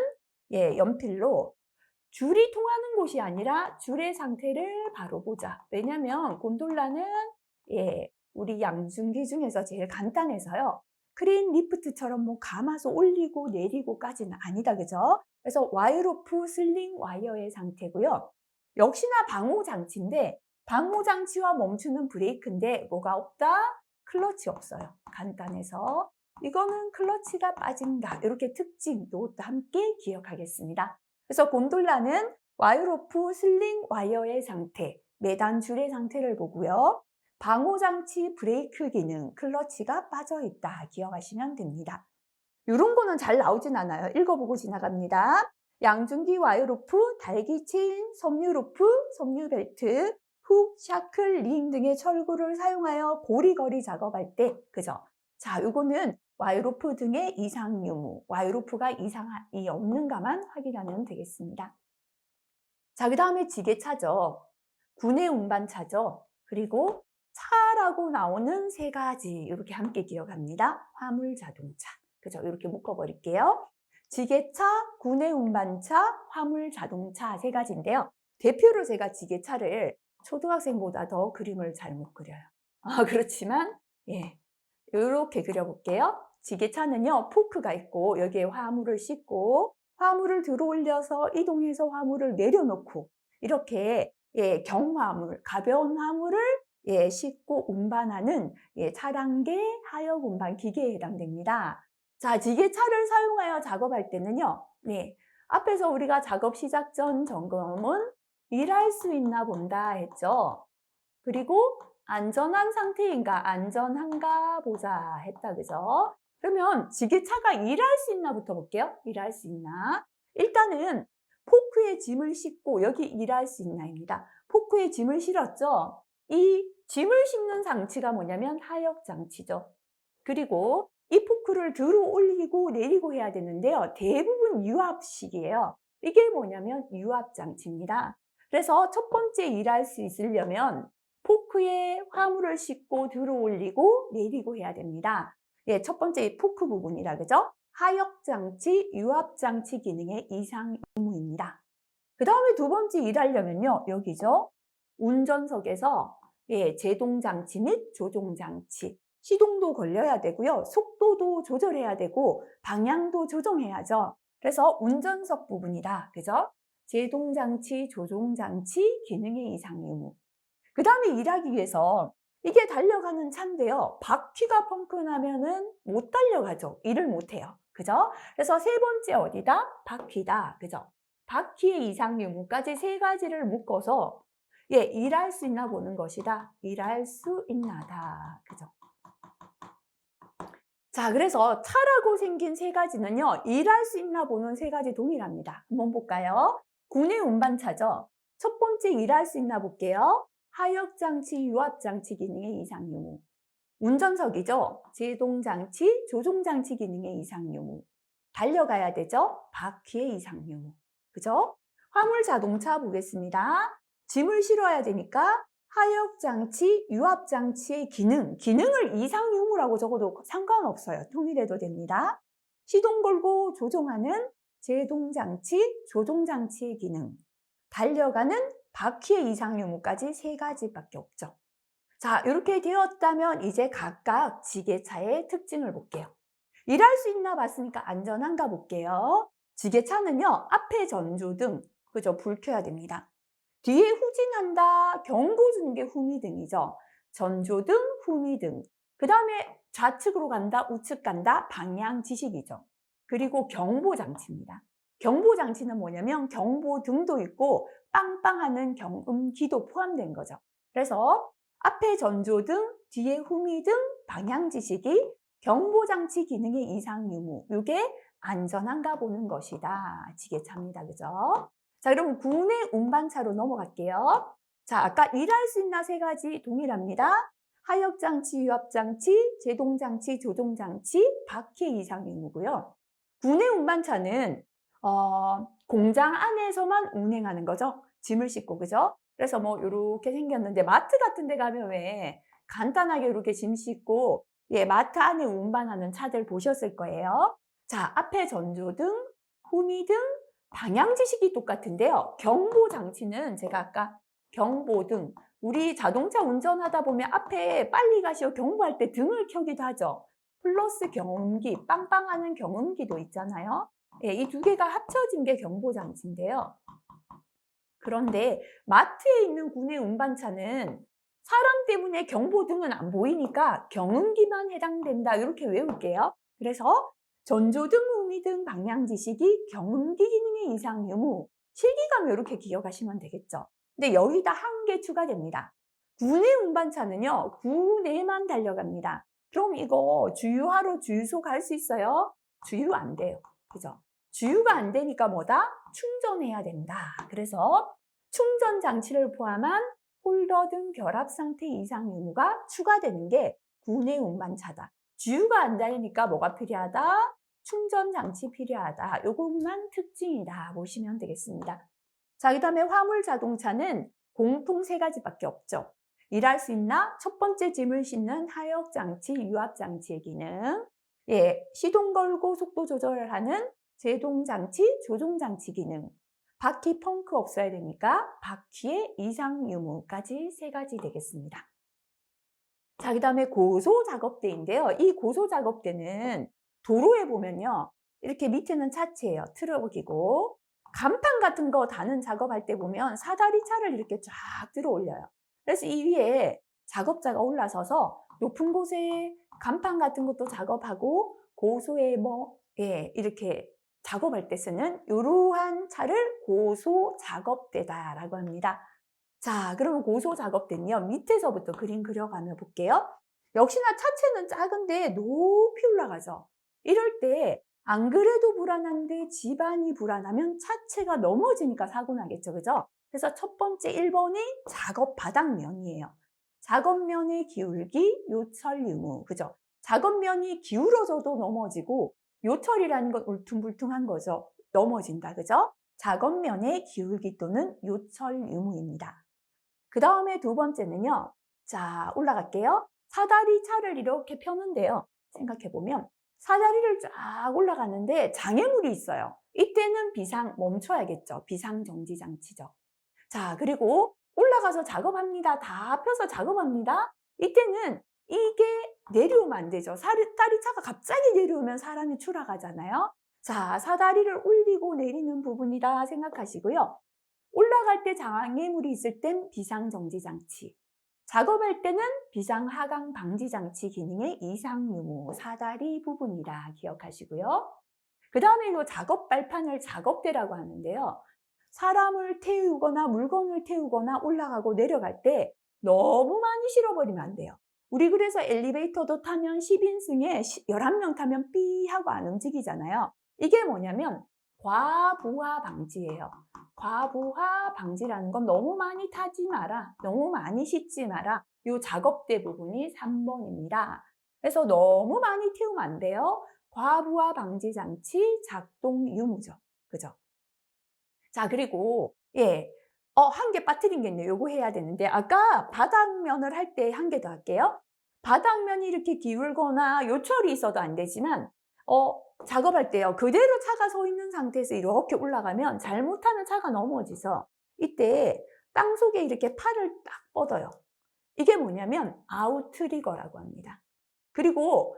연필로 줄이 통하는 곳이 아니라 줄의 상태를 바로 보자. 왜냐면 곤돌라는 우리 양중기 중에서 제일 간단해서요. 크레인 리프트처럼 감아서 올리고 내리고까지는 아니다. 그죠? 그래서 와이어로프, 슬링 와이어의 상태고요. 역시나 방호장치인데 방호장치와 멈추는 브레이크인데 뭐가 없다? 클러치 없어요. 간단해서 이거는 클러치가 빠진다. 이렇게 특징 이것도 함께 기억하겠습니다. 그래서 곤돌라는 와이어로프, 슬링 와이어의 상태, 매단 줄의 상태를 보고요. 방호장치 브레이크 기능, 클러치가 빠져있다. 기억하시면 됩니다. 이런 거는 잘 나오진 않아요. 읽어보고 지나갑니다. 양중기 와이어로프, 달기 체인, 섬유로프, 섬유벨트, 훅, 샤클, 링 등의 철구를 사용하여 고리거리 작업할 때, 그죠? 자, 요거는 와이어로프 등의 이상 유무, 와이어로프가 이상이 없는가만 확인하면 되겠습니다. 자, 그 다음에 지게차죠. 군의 운반차죠. 그리고 차라고 나오는 세 가지 이렇게 함께 기억합니다. 화물 자동차. 그죠? 이렇게 묶어버릴게요. 지게차, 군의 운반차, 화물 자동차 세 가지인데요. 대표로 제가 지게차를 초등학생보다 더 그림을 잘 못 그려요. 그렇지만 이렇게 그려볼게요. 지게차는요, 포크가 있고 여기에 화물을 싣고 화물을 들어 올려서 이동해서 화물을 내려놓고 이렇게 경화물, 가벼운 화물을 싣고 운반하는 차량계 하역 운반 기계에 해당됩니다. 자, 지게차를 사용하여 작업할 때는요. 앞에서 우리가 작업 시작 전 점검은 일할 수 있나 본다 했죠. 그리고 안전한 상태인가, 안전한가 보자 했다. 그죠? 그러면 지게차가 일할 수 있나부터 볼게요. 일할 수 있나? 일단은 포크에 짐을 싣고 여기 일할 수 있나입니다. 포크에 짐을 실었죠. 이 짐을 싣는 장치가 뭐냐면 하역 장치죠. 그리고 이 포크를 들어 올리고 내리고 해야 되는데요. 대부분 유압식이에요. 이게 뭐냐면 유압 장치입니다. 그래서 첫 번째 일할 수 있으려면 포크에 화물을 싣고 들어 올리고 내리고 해야 됩니다. 예, 첫 번째 이 포크 부분이라 그죠? 하역 장치, 유압 장치 기능의 이상 의무입니다. 그 다음에 두 번째 일하려면요. 여기죠. 운전석에서 예, 제동 장치 및 조종 장치. 시동도 걸려야 되고요. 속도도 조절해야 되고 방향도 조정해야죠. 그래서 운전석 부분이다. 그죠? 제동 장치, 조종 장치 기능의 이상 의무. 그 다음에 일하기 위해서 이게 달려가는 차인데요. 바퀴가 펑크나면은 못 달려가죠. 일을 못 해요. 그죠? 그래서 세 번째 어디다? 바퀴다. 그죠? 바퀴의 이상 유무까지 세 가지를 묶어서 예, 일할 수 있나 보는 것이다. 일할 수 있나다. 그죠? 자, 그래서 차라고 생긴 세 가지는요. 일할 수 있나 보는 세 가지 동일합니다. 한번 볼까요? 군의 운반차죠. 첫 번째 일할 수 있나 볼게요. 하역장치, 유압장치 기능의 이상 유무. 운전석이죠. 제동장치, 조종장치 기능의 이상 유무. 달려가야 되죠. 바퀴의 이상 유무. 그죠? 화물 자동차 보겠습니다. 짐을 실어야 되니까 하역장치, 유압장치의 기능을 이상 유무라고 적어도 상관없어요. 통일해도 됩니다. 시동 걸고 조종하는 제동장치, 조종장치의 기능. 달려가는 바퀴의 이상 유무까지 세 가지밖에 없죠. 자, 이렇게 되었다면 이제 각각 지게차의 특징을 볼게요. 일할 수 있나 봤으니까 안전한가 볼게요. 지게차는요, 앞에 전조등, 그죠? 불 켜야 됩니다. 뒤에 후진한다, 경고 주는 게 후미등이죠. 전조등, 후미등. 그 다음에 좌측으로 간다, 우측 간다, 방향 지식이죠. 그리고 경보장치입니다. 경보장치는 뭐냐면 경보등도 있고 빵빵하는 경음기도 포함된 거죠. 그래서 앞에 전조등, 뒤에 후미등, 방향 지식이 경보장치 기능의 이상 유무. 이게 안전한가 보는 것이다. 지게차입니다. 그죠? 자, 그럼 군의 운반차로 넘어갈게요. 자, 아까 일할 수 있나 세 가지 동일합니다. 하역장치, 유압장치, 제동장치, 조종장치, 바퀴 이상 의무고요. 군의 운반차는 공장 안에서만 운행하는 거죠. 짐을 싣고, 그죠? 그래서 뭐 이렇게 생겼는데 마트 같은 데 가면 왜 간단하게 이렇게 짐 싣고 예, 마트 안에 운반하는 차들 보셨을 거예요. 자, 앞에 전조등, 후미등, 방향 지식이 똑같은데요. 경보 장치는 제가 아까 경보등, 우리 자동차 운전하다 보면 앞에 빨리 가시오 경보할 때 등을 켜기도 하죠. 플러스 경운기, 빵빵하는 경운기도 있잖아요. 예, 이 두 개가 합쳐진 게 경보 장치인데요. 그런데 마트에 있는 군의 운반차는 사람 때문에 경보등은 안 보이니까 경운기만 해당된다. 이렇게 외울게요. 그래서 전조등, 후미등, 방향 지식이 경운기 기능의 이상 유무. 실기감 이렇게 기억하시면 되겠죠. 근데 여기다 한 개 추가됩니다. 군의 운반차는요. 구내만 달려갑니다. 그럼 이거 주유하러 주유소 갈 수 있어요? 주유 안 돼요. 그죠? 주유가 안 되니까 뭐다? 충전해야 된다. 그래서 충전 장치를 포함한 홀더 등 결합 상태 이상 유무가 추가되는 게 군의 운반차다. 주유가 안 되니까 뭐가 필요하다? 충전 장치 필요하다. 요것만 특징이다 보시면 되겠습니다. 자, 그 다음에 화물 자동차는 공통 세 가지밖에 없죠. 일할 수 있나? 첫 번째 짐을 싣는 하역 장치, 유압 장치의 기능. 예, 시동 걸고 속도 조절을 하는 제동 장치, 조종 장치 기능. 바퀴 펑크 없어야 되니까 바퀴의 이상 유무까지 세 가지 되겠습니다. 자, 그 다음에 고소 작업대인데요. 이 고소 작업대는 도로에 보면요. 이렇게 밑에는 차체예요. 트럭이고. 간판 같은 거 다는 작업할 때 보면 사다리 차를 이렇게 쫙 들어 올려요. 그래서 이 위에 작업자가 올라서서 높은 곳에 간판 같은 것도 작업하고 고소에 예, 이렇게 작업할 때 쓰는 이러한 차를 고소 작업대다라고 합니다. 자, 그러면 고소 작업대는요. 밑에서부터 그림 그려가며 볼게요. 역시나 차체는 작은데 높이 올라가죠. 이럴 때 안 그래도 불안한데 집안이 불안하면 차체가 넘어지니까 사고 나겠죠. 그죠? 그래서 첫 번째 1번이 작업 바닥면이에요. 작업면의 기울기, 요철, 유무. 그죠? 작업면이 기울어져도 넘어지고 요철이라는 건 울퉁불퉁한 거죠. 넘어진다. 그죠? 작업면의 기울기 또는 요철, 유무입니다. 그 다음에 두 번째는요. 자, 올라갈게요. 사다리 차를 이렇게 펴는데요. 생각해보면 사다리를 쫙 올라가는데 장애물이 있어요. 이때는 멈춰야겠죠. 비상정지 장치죠. 자, 그리고 올라가서 작업합니다. 다 펴서 작업합니다. 이때는 이게 내려오면 안 되죠. 사다리차가 갑자기 내려오면 사람이 추락하잖아요. 자, 사다리를 올리고 내리는 부분이다 생각하시고요. 올라갈 때 장애물이 있을 땐 비상정지장치, 작업할 때는 비상하강 방지장치 기능의 이상유무, 사다리 부분이라 기억하시고요. 그 다음에 이 작업 발판을 작업대라고 하는데요. 사람을 태우거나 물건을 태우거나 올라가고 내려갈 때 너무 많이 실어버리면 안 돼요. 우리 그래서 엘리베이터도 타면 10인승에 11명 타면 삐 하고 안 움직이잖아요. 이게 뭐냐면 과부하 방지예요. 과부하 방지라는 건 너무 많이 타지 마라, 너무 많이 싣지 마라. 이 작업대 부분이 3번입니다. 그래서 너무 많이 태우면 안 돼요. 과부하 방지 장치 작동 유무죠. 그죠? 자, 그리고 한 개 빠뜨린 게 있네요. 요거 해야 되는데 아까 바닥면을 할 때 한 개 더 할게요. 바닥면이 이렇게 기울거나 요철이 있어도 안 되지만 작업할 때요. 그대로 차가 서 있는 상태에서 이렇게 올라가면 잘못하면 차가 넘어지죠. 이때 땅속에 이렇게 팔을 딱 뻗어요. 이게 뭐냐면 아웃트리거라고 합니다. 그리고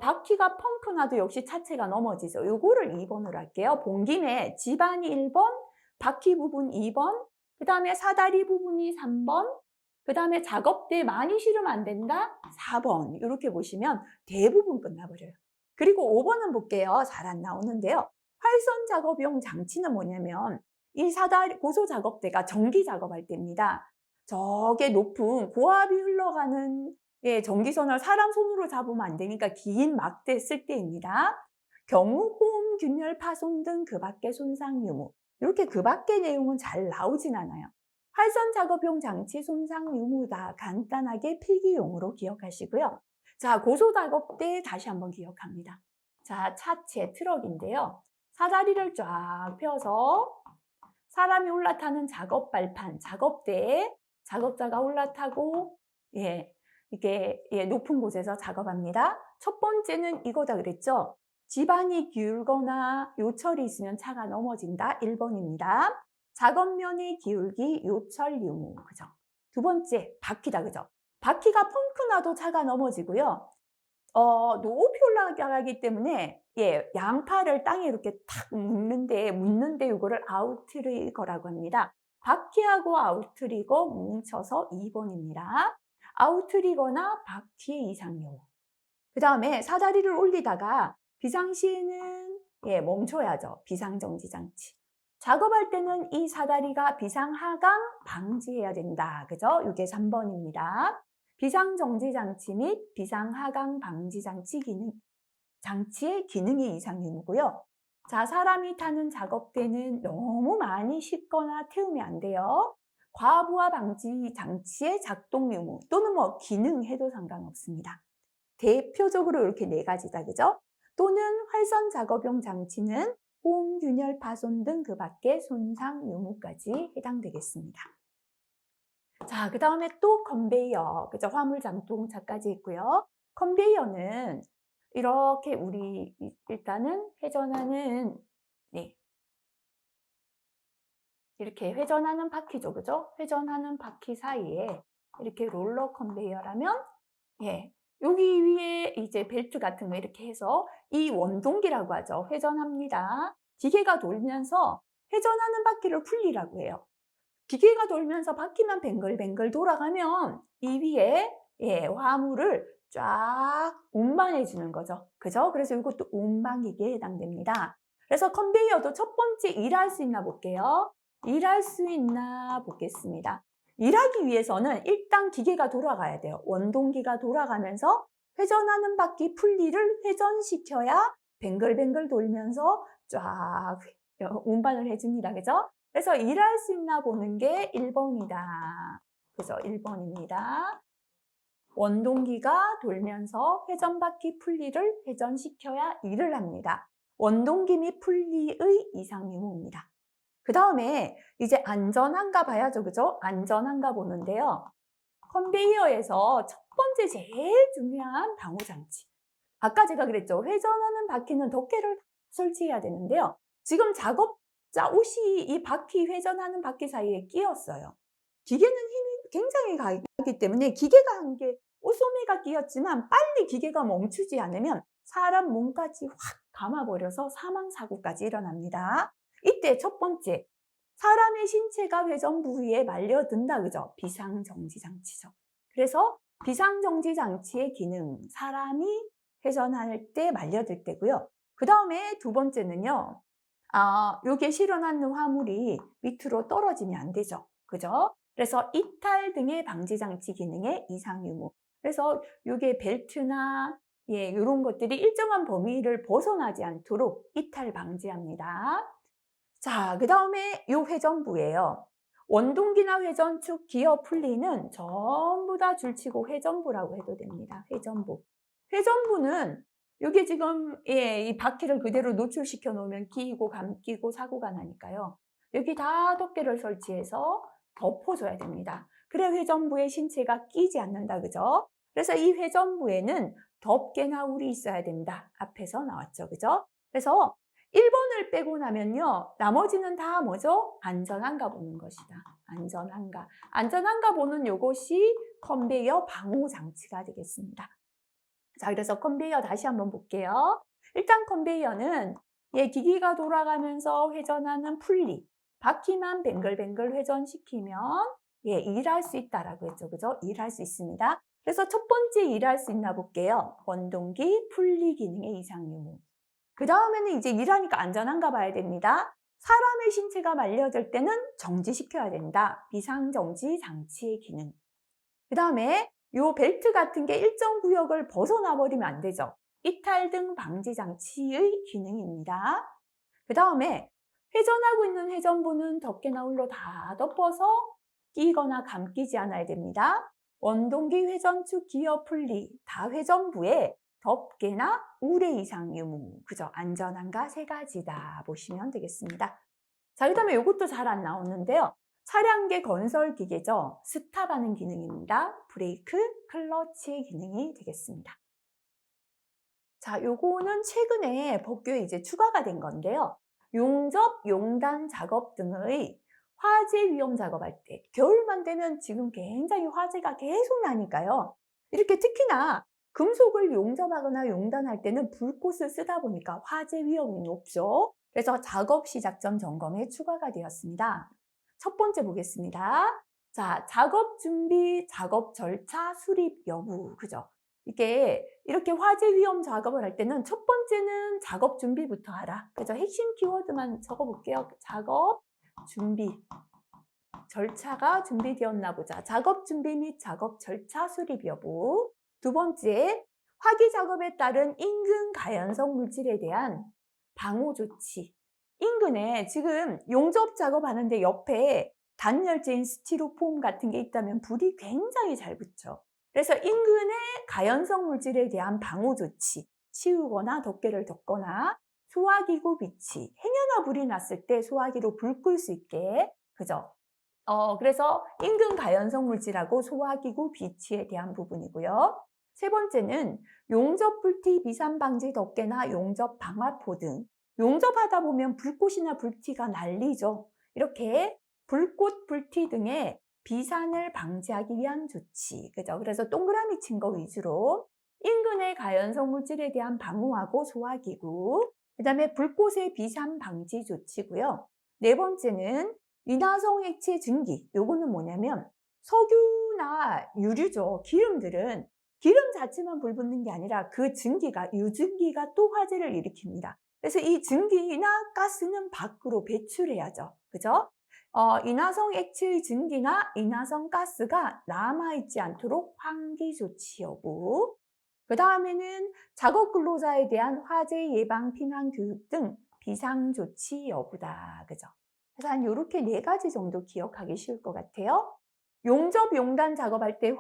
바퀴가 펑크 나도 역시 차체가 넘어지죠. 요거를 2번으로 할게요. 본 김에 집안이 1번, 바퀴 부분 2번, 그 다음에 사다리 부분이 3번, 그 다음에 작업대 많이 실으면 안 된다? 4번. 이렇게 보시면 대부분 끝나버려요. 그리고 5번은 볼게요. 잘 안 나오는데요. 활선 작업용 장치는 뭐냐면 이 사다리 고소 작업대가 전기 작업할 때입니다. 저게 높은 고압이 흘러가는 전기선을 사람 손으로 잡으면 안 되니까 긴 막대 쓸 때입니다. 경우 호흡 균열 파손 등 그 밖의 손상 유무. 이렇게 그 밖의 내용은 잘 나오진 않아요. 활선 작업용 장치 손상 유무다. 간단하게 필기용으로 기억하시고요. 자, 고소 작업대 다시 한번 기억합니다. 자, 차체 트럭인데요. 사다리를 쫙 펴서 사람이 올라타는 작업 발판, 작업대에 작업자가 올라타고 이게 높은 곳에서 작업합니다. 첫 번째는 이거다 그랬죠? 집안이 기울거나 요철이 있으면 차가 넘어진다. 1번입니다. 작업면의 기울기, 요철, 유무. 그죠? 두 번째, 바퀴다. 그죠? 바퀴가 펑크 나도 차가 넘어지고요. 높이 올라가기 때문에 양팔을 땅에 이렇게 탁 묻는데 이거를 아웃트리거라고 합니다. 바퀴하고 아웃트리거 뭉쳐서 2번입니다. 아웃트리거나 바퀴의 이상요. 그 다음에 사다리를 올리다가 비상시에는 멈춰야죠. 비상정지장치. 작업할 때는 이 사다리가 비상하강 방지해야 된다. 그죠? 이게 3번입니다. 비상정지장치 및 비상하강 방지장치 장치의 기능의 이상 유무고요. 자, 사람이 타는 작업대는 너무 많이 싣거나 태우면 안 돼요. 과부하 방지 장치의 작동 유무 또는 기능 해도 상관없습니다. 대표적으로 이렇게 4가지다. 그죠? 또는 활선 작업용 장치는 호흡 균열 파손 등 그 밖의 손상 유무까지 해당되겠습니다. 자, 그 다음에 또 컨베이어, 그죠? 화물 장동차까지 있고요. 컨베이어는 이렇게 우리 일단은 회전하는 이렇게 회전하는 바퀴죠, 그죠? 회전하는 바퀴 사이에 이렇게 롤러 컨베이어라면 여기 위에 이제 벨트 같은 거 이렇게 해서 이 원동기라고 하죠. 회전합니다. 기계가 돌면서 회전하는 바퀴를 풀리라고 해요. 기계가 돌면서 바퀴만 뱅글뱅글 돌아가면 이 위에 화물을 쫙 운반해 주는 거죠. 그죠? 그래서 이것도 운반기계에 해당됩니다. 그래서 컨베이어도 첫 번째 일할 수 있나 볼게요. 일할 수 있나 보겠습니다. 일하기 위해서는 일단 기계가 돌아가야 돼요. 원동기가 돌아가면서 회전하는 바퀴 풀리를 회전시켜야 뱅글뱅글 돌면서 쫙 운반을 해줍니다. 그죠? 그래서 일할 수 있나 보는 게 1번이다. 그죠? 1번입니다. 원동기가 돌면서 회전바퀴 풀리를 회전시켜야 일을 합니다. 원동기 및 풀리의 이상 유무입니다. 그 다음에 이제 안전한가 봐야죠. 그죠? 안전한가 보는데요. 컨베이어에서 첫 번째 제일 중요한 방호장치. 아까 제가 그랬죠. 회전하는 바퀴는 덮개를 설치해야 되는데요. 지금 작업자 옷이 이 바퀴 회전하는 바퀴 사이에 끼었어요. 기계는 힘이 굉장히 가기 때문에 기계가 한 게 옷소매가 끼었지만 빨리 기계가 멈추지 않으면 사람 몸까지 확 감아버려서 사망사고까지 일어납니다. 이때 첫 번째, 사람의 신체가 회전 부위에 말려든다. 그죠? 비상정지 장치죠. 그래서 비상정지 장치의 기능, 사람이 회전할 때 말려들 때고요. 그 다음에 두 번째는요. 요게 실어놨는 화물이 밑으로 떨어지면 안 되죠. 그죠? 그래서 이탈 등의 방지 장치 기능의 이상 유무. 그래서 요게 벨트나 이런 것들이 일정한 범위를 벗어나지 않도록 이탈 방지합니다. 자, 그 다음에 요 회전부예요. 원동기나 회전축, 기어 풀리는 전부 다 줄치고 회전부라고 해도 됩니다. 회전부. 회전부는 이게 지금 이 바퀴를 그대로 노출시켜 놓으면 끼고 감기고 사고가 나니까요. 여기 다 덮개를 설치해서 덮어줘야 됩니다. 그래 회전부에 신체가 끼지 않는다. 그죠? 그래서 이 회전부에는 덮개나 울이 있어야 된다. 앞에서 나왔죠. 그죠? 그래서 1번을 빼고 나면요. 나머지는 다 뭐죠? 안전한가 보는 것이다. 안전한가. 안전한가 보는 요것이 컨베이어 방호 장치가 되겠습니다. 자, 그래서 컨베이어 다시 한번 볼게요. 일단 컨베이어는 기기가 돌아가면서 회전하는 풀리, 바퀴만 뱅글뱅글 회전시키면 일할 수 있다라고 했죠. 그죠? 일할 수 있습니다. 그래서 첫 번째 일할 수 있나 볼게요. 원동기, 풀리 기능의 이상 유무. 그 다음에는 이제 일하니까 안전한가 봐야 됩니다. 사람의 신체가 말려들 때는 정지시켜야 된다. 비상정지 장치의 기능. 그 다음에 요 벨트 같은 게 일정 구역을 벗어나 버리면 안 되죠. 이탈 등 방지 장치의 기능입니다. 그 다음에 회전하고 있는 회전부는 덮개나 울로 다 덮어서 끼거나 감기지 않아야 됩니다. 원동기, 회전축, 기어, 풀리 다 회전부에 덮개나 우레 이상 유무, 그죠? 안전한가 세 가지다 보시면 되겠습니다. 자, 그 다음에 이것도 잘 안 나오는데요. 차량계 건설 기계죠. 스탑하는 기능입니다. 브레이크, 클러치의 기능이 되겠습니다. 자, 요거는 최근에 법규에 이제 추가가 된 건데요. 용접, 용단 작업 등의 화재 위험 작업할 때, 겨울만 되면 지금 굉장히 화재가 계속 나니까요. 이렇게 특히나 금속을 용접하거나 용단할 때는 불꽃을 쓰다 보니까 화재 위험이 높죠. 그래서 작업 시작 전 점검에 추가가 되었습니다. 첫 번째 보겠습니다. 자, 작업 준비, 작업 절차, 수립 여부, 그죠? 이게 이렇게 화재 위험 작업을 할 때는 첫 번째는 작업 준비부터 하라. 그죠? 핵심 키워드만 적어볼게요. 작업 준비. 절차가 준비되었나 보자. 작업 준비 및 작업 절차 수립 여부. 두 번째, 화기 작업에 따른 인근 가연성 물질에 대한 방호 조치. 인근에 지금 용접 작업하는데 옆에 단열재인 스티로폼 같은 게 있다면 불이 굉장히 잘 붙죠. 그래서 인근의 가연성 물질에 대한 방호 조치, 치우거나 덮개를 덮거나 소화기구 비치, 행여나 불이 났을 때 소화기로 불 끌 수 있게, 그죠? 그래서 인근 가연성 물질하고 소화기구 비치에 대한 부분이고요. 세 번째는 용접 불티 비산 방지 덮개나 용접 방화포 등 용접하다 보면 불꽃이나 불티가 날리죠. 이렇게 불꽃, 불티 등의 비산을 방지하기 위한 조치, 그죠? 그래서 동그라미 친 거 위주로 인근의 가연성 물질에 대한 방호하고 소화기구, 그 다음에 불꽃의 비산 방지 조치고요. 네 번째는 인화성 액체 증기, 요거는 뭐냐면 석유나 유류죠. 기름들은 기름 자체만 불 붙는 게 아니라 그 증기가, 유증기가 또 화재를 일으킵니다. 그래서 이 증기나 가스는 밖으로 배출해야죠. 그죠? 인화성 액체의 증기나 인화성 가스가 남아있지 않도록 환기 조치 여부. 그 다음에는 작업 근로자에 대한 화재 예방 피난 교육 등 비상 조치 여부다. 그죠? 그래서 한 요렇게 네 가지 정도 기억하기 쉬울 것 같아요. 용접, 용단 작업할 때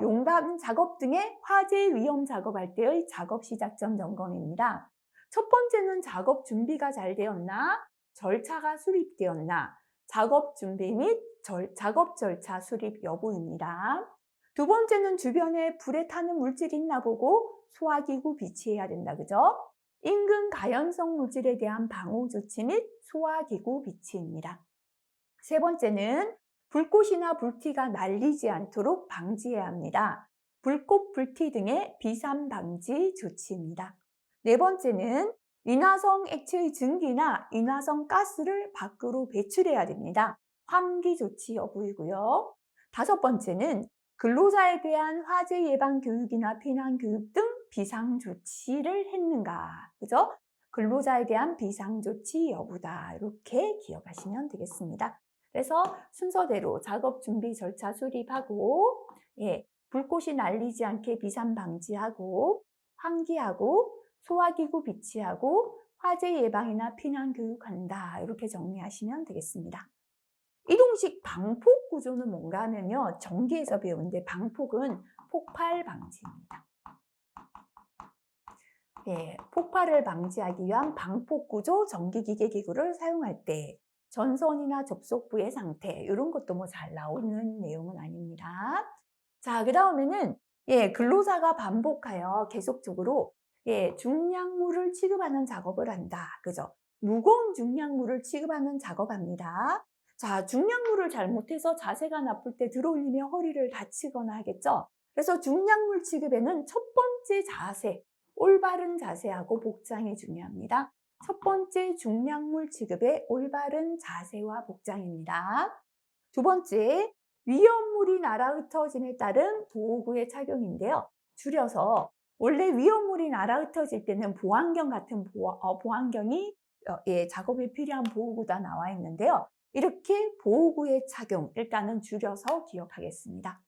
용단 작업 등의 화재 위험 작업할 때의 작업 시작점 점검입니다. 첫 번째는 작업 준비가 잘 되었나, 절차가 수립되었나, 작업 준비 및 작업 절차 수립 여부입니다. 두 번째는 주변에 불에 타는 물질이 있나 보고 소화기구 비치해야 된다. 그죠? 인근 가연성 물질에 대한 방호 조치 및 소화기구 비치입니다. 세 번째는 불꽃이나 불티가 날리지 않도록 방지해야 합니다. 불꽃, 불티 등의 비산 방지 조치입니다. 네 번째는 인화성 액체의 증기나 인화성 가스를 밖으로 배출해야 됩니다. 환기 조치 여부이고요. 다섯 번째는 근로자에 대한 화재 예방 교육이나 피난 교육 등 비상 조치를 했는가, 그죠? 근로자에 대한 비상 조치 여부다. 이렇게 기억하시면 되겠습니다. 그래서 순서대로 작업 준비 절차 수립하고, 불꽃이 날리지 않게 비산 방지하고, 환기하고, 소화기구 비치하고, 화재 예방이나 피난 교육한다. 이렇게 정리하시면 되겠습니다. 이동식 방폭 구조는 뭔가 하면요, 전기에서 배우는데 방폭은 폭발 방지입니다. 폭발을 방지하기 위한 방폭 구조 전기기계 기구를 사용할 때 전선이나 접속부의 상태, 이런 것도 뭐 잘 나오는 내용은 아닙니다. 자, 그 다음에는 근로자가 반복하여 계속적으로 중량물을 취급하는 작업을 한다. 그죠? 무거운 중량물을 취급하는 작업합니다. 자, 중량물을 잘못해서 자세가 나쁠 때 들어올리며 허리를 다치거나 하겠죠? 그래서 중량물 취급에는 첫 번째 자세, 올바른 자세하고 복장이 중요합니다. 첫 번째 중량물 취급의 올바른 자세와 복장입니다. 두 번째, 위험물이 날아 흩어짐에 따른 보호구의 착용인데요. 줄여서 원래 위험물이 날아 흩어질 때는 보안경 같은 보안경이 작업에 필요한 보호구가 나와 있는데요. 이렇게 보호구의 착용, 일단은 줄여서 기억하겠습니다.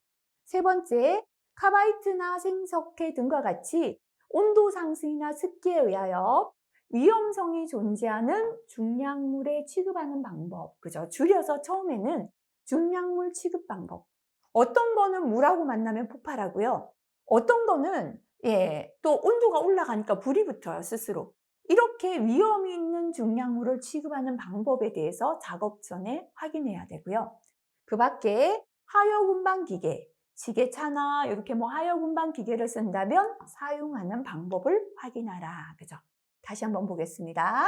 세 번째, 카바이트나 생석회 등과 같이 온도 상승이나 습기에 의하여 위험성이 존재하는 중량물에 취급하는 방법, 그죠? 줄여서 처음에는 중량물 취급 방법. 어떤 거는 물하고 만나면 폭발하고요. 어떤 거는 또 온도가 올라가니까 불이 붙어요, 스스로. 이렇게 위험이 있는 중량물을 취급하는 방법에 대해서 작업 전에 확인해야 되고요. 그 밖에 하역 운반 기계, 지게차나 이렇게 뭐 하역 운반 기계를 쓴다면 사용하는 방법을 확인하라. 그죠? 다시 한번 보겠습니다.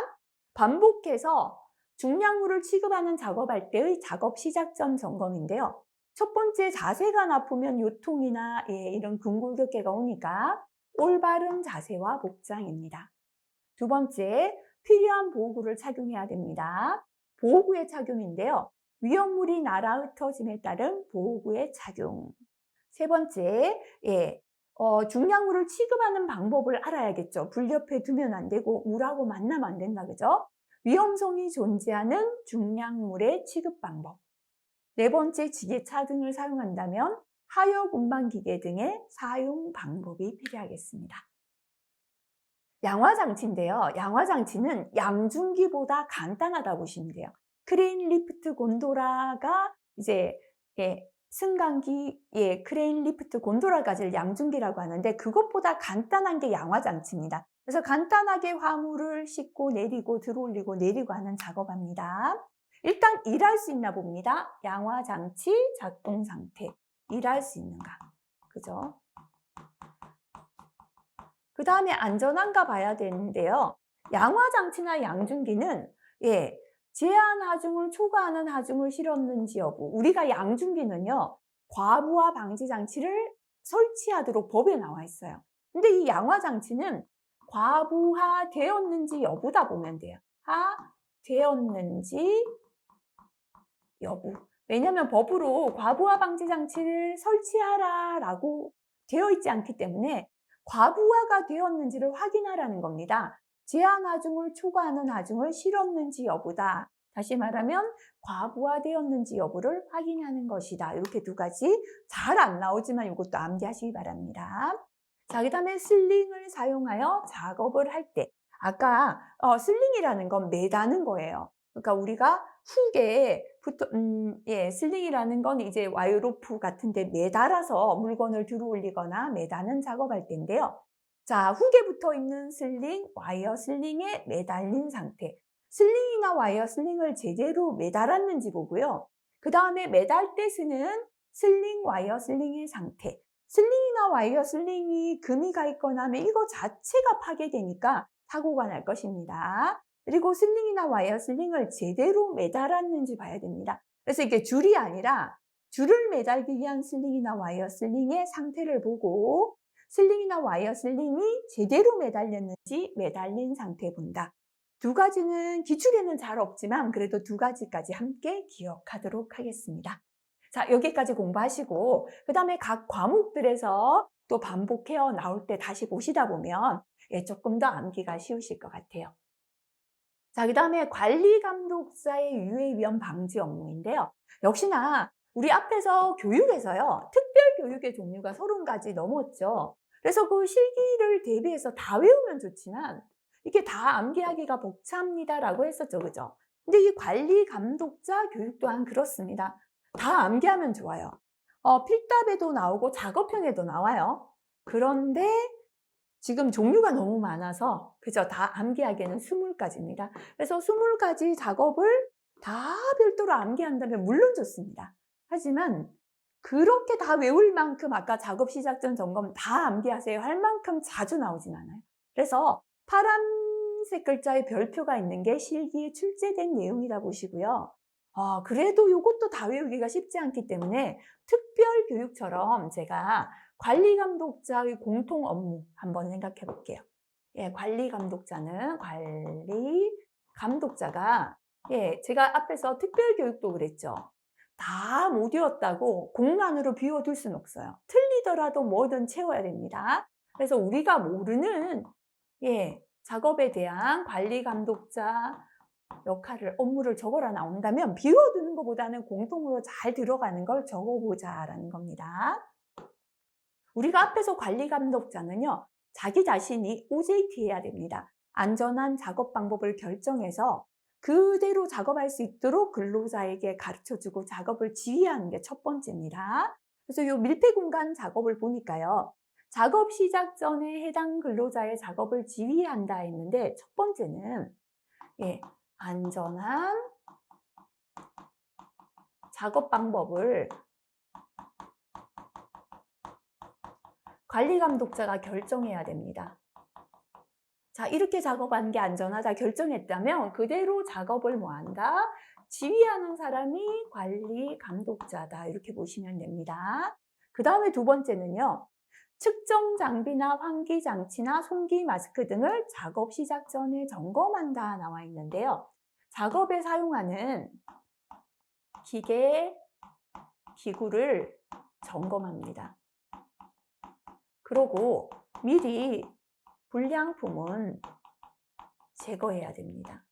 반복해서 중량물을 취급하는 작업할 때의 작업 시작점 점검인데요. 첫 번째, 자세가 나쁘면 요통이나 이런 근골격계가 오니까 올바른 자세와 복장입니다. 두 번째, 필요한 보호구를 착용해야 됩니다. 보호구의 착용인데요. 위험물이 날아 흩어짐에 따른 보호구의 착용. 세 번째, 중량물을 취급하는 방법을 알아야겠죠. 불 옆에 두면 안 되고 물하고 만나면 안 된다, 그죠? 위험성이 존재하는 중량물의 취급 방법. 네 번째, 지게차 등을 사용한다면 하역 운반 기계 등의 사용 방법이 필요하겠습니다. 양화장치인데요. 양화장치는 양중기보다 간단하다 보시면 돼요. 크레인 리프트 곤도라가 이제 승강기, 크레인 리프트 곤도라까지를 양중기라고 하는데 그것보다 간단한 게 양화장치입니다. 그래서 간단하게 화물을 싣고 내리고 들어올리고 내리고 하는 작업합니다. 일단 일할 수 있나 봅니다. 양화장치 작동 상태. 일할 수 있는가. 그죠? 그 다음에 안전한가 봐야 되는데요. 양화장치나 양중기는 제한 하중을 초과하는 하중을 실었는지 여부. 우리가 양중기는요, 과부하 방지 장치를 설치하도록 법에 나와 있어요. 근데 이 양화장치는 과부하 되었는지 여부다 보면 돼요. 되었는지 여부. 왜냐하면 법으로 과부하 방지 장치를 설치하라라고 되어 있지 않기 때문에 과부하가 되었는지를 확인하라는 겁니다. 제한 하중을 초과하는 하중을 실었는지 여부다. 다시 말하면 과부하되었는지 여부를 확인하는 것이다. 이렇게 두 가지, 잘 안 나오지만 이것도 암기하시기 바랍니다. 자, 그 다음에 슬링을 사용하여 작업을 할 때, 아까 슬링이라는 건 매다는 거예요. 그러니까 우리가 훅에 붙어 슬링이라는 건 이제 와이어로프 같은 데 매달아서 물건을 들어 올리거나 매다는 작업할 때인데요. 자, 훅에 붙어 있는 슬링, 와이어 슬링에 매달린 상태. 슬링이나 와이어 슬링을 제대로 매달았는지 보고요. 그다음에 매달 때 쓰는 슬링, 와이어 슬링의 상태. 슬링이나 와이어 슬링이 금이 가 있거나 하면 이거 자체가 파괴되니까 사고가 날 것입니다. 그리고 슬링이나 와이어 슬링을 제대로 매달았는지 봐야 됩니다. 그래서 이게 줄이 아니라 줄을 매달기 위한 슬링이나 와이어 슬링의 상태를 보고 슬링이나 와이어 슬링이 제대로 매달렸는지 매달린 상태 본다. 두 가지는 기출에는 잘 없지만 그래도 두 가지까지 함께 기억하도록 하겠습니다. 자, 여기까지 공부하시고 그 다음에 각 과목들에서 또 반복해어 나올 때 다시 보시다 보면 조금 더 암기가 쉬우실 것 같아요. 자, 그 다음에 관리감독자의 유해 위험 방지 업무인데요. 역시나 우리 앞에서 교육에서요, 특별교육의 종류가 30가지 넘었죠. 그래서 그 실기를 대비해서 다 외우면 좋지만 이게 다 암기하기가 벅찹니다라고 했었죠, 그죠? 근데 이 관리감독자 교육 또한 그렇습니다. 다 암기하면 좋아요. 필답에도 나오고 작업형에도 나와요. 그런데 지금 종류가 너무 많아서 그죠? 다 암기하기에는 20가지입니다. 그래서 20가지 작업을 다 별도로 암기한다면 물론 좋습니다. 하지만 그렇게 다 외울 만큼 아까 작업 시작 전 점검 다 암기하세요 할 만큼 자주 나오진 않아요. 그래서 파란색 글자의 별표가 있는 게 실기에 출제된 내용이라 보시고요. 그래도 이것도 다 외우기가 쉽지 않기 때문에 특별 교육처럼 제가 관리감독자의 공통 업무 한번 생각해 볼게요. 관리감독자는 관리감독자가 제가 앞에서 특별교육도 그랬죠. 다 못 외웠다고 공간으로 비워둘 수는 없어요. 틀리더라도 뭐든 채워야 됩니다. 그래서 우리가 모르는 작업에 대한 관리감독자 역할을, 업무를 적어라 나온다면 비워두는 것보다는 공통으로 잘 들어가는 걸 적어보자라는 겁니다. 우리가 앞에서 관리감독자는요, 자기 자신이 OJT 해야 됩니다. 안전한 작업 방법을 결정해서 그대로 작업할 수 있도록 근로자에게 가르쳐주고 작업을 지휘하는 게 첫 번째입니다. 그래서 이 밀폐 공간 작업을 보니까요, 작업 시작 전에 해당 근로자의 작업을 지휘한다 했는데 첫 번째는 안전한 작업 방법을 관리감독자가 결정해야 됩니다. 자, 이렇게 작업하는 게 안전하다 결정했다면 그대로 작업을 뭐한다? 지휘하는 사람이 관리감독자다. 이렇게 보시면 됩니다. 그 다음에 두 번째는요. 측정 장비나 환기 장치나 손기 마스크 등을 작업 시작 전에 점검한다 나와 있는데요. 작업에 사용하는 기계, 기구를 점검합니다. 그리고 미리 불량품은 제거해야 됩니다.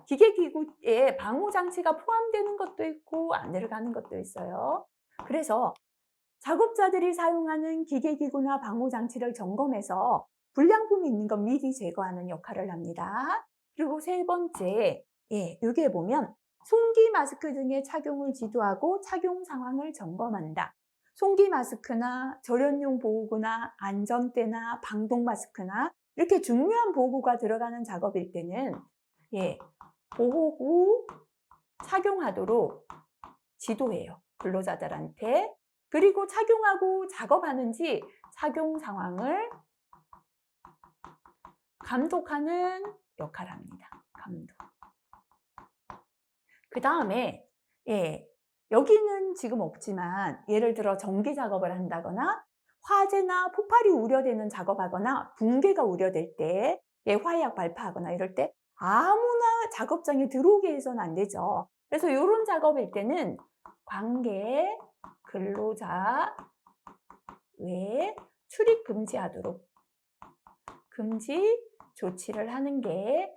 기계기구에 방호장치가 포함되는 것도 있고 안 들어가는 것도 있어요. 그래서 작업자들이 사용하는 기계기구나 방호장치를 점검해서 불량품이 있는 건 미리 제거하는 역할을 합니다. 그리고 세 번째, 여기에 보면 손기 마스크 등의 착용을 지도하고 착용 상황을 점검한다. 손기 마스크나 절연용 보호구나 안전대나 방독 마스크나 이렇게 중요한 보호구가 들어가는 작업일 때는 보호구 착용하도록 지도해요. 근로자들한테. 그리고 착용하고 작업하는지 착용 상황을 감독하는 역할을 합니다. 감독. 그 다음에 여기는 지금 없지만 예를 들어 전기 작업을 한다거나 화재나 폭발이 우려되는 작업하거나 붕괴가 우려될 때 화약 발파하거나 이럴 때 아무나 작업장에 들어오게 해서는 안 되죠. 그래서 이런 작업일 때는 관계 근로자 외에 출입 금지하도록 금지 조치를 하는 게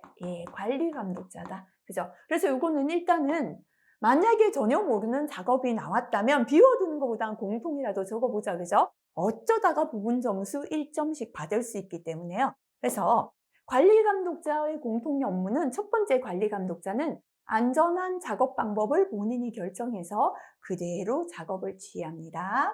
관리 감독자다. 그죠? 그래서 이거는 일단은 만약에 전혀 모르는 작업이 나왔다면 비워두는 것보다는 공통이라도 적어보자. 그죠? 어쩌다가 부분 점수 1점씩 받을 수 있기 때문에요. 그래서 관리 감독자의 공통 업무는 첫 번째 관리 감독자는 안전한 작업 방법을 본인이 결정해서 그대로 작업을 지휘합니다.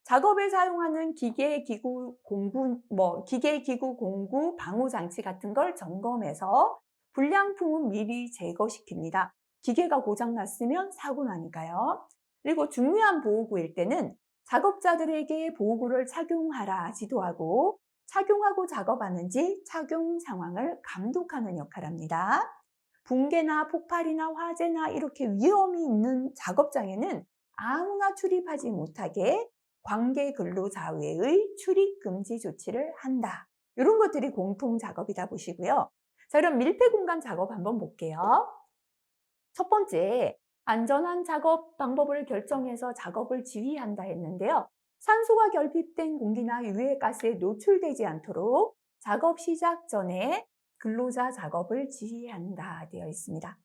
작업에 사용하는 기계, 기구, 공구, 기계, 기구, 공구, 방호 장치 같은 걸 점검해서 불량품은 미리 제거시킵니다. 기계가 고장 났으면 사고 나니까요. 그리고 중요한 보호구일 때는 작업자들에게 보호구를 착용하라 지도하고 착용하고 작업하는지 착용 상황을 감독하는 역할을 합니다. 붕괴나 폭발이나 화재나 이렇게 위험이 있는 작업장에는 아무나 출입하지 못하게 관계 근로자 외의 출입 금지 조치를 한다. 이런 것들이 공통 작업이다 보시고요. 자, 그럼 밀폐 공간 작업 한번 볼게요. 첫 번째, 안전한 작업 방법을 결정해서 작업을 지휘한다 했는데요. 산소가 결핍된 공기나 유해가스에 노출되지 않도록 작업 시작 전에 근로자 작업을 지휘한다 되어 있습니다.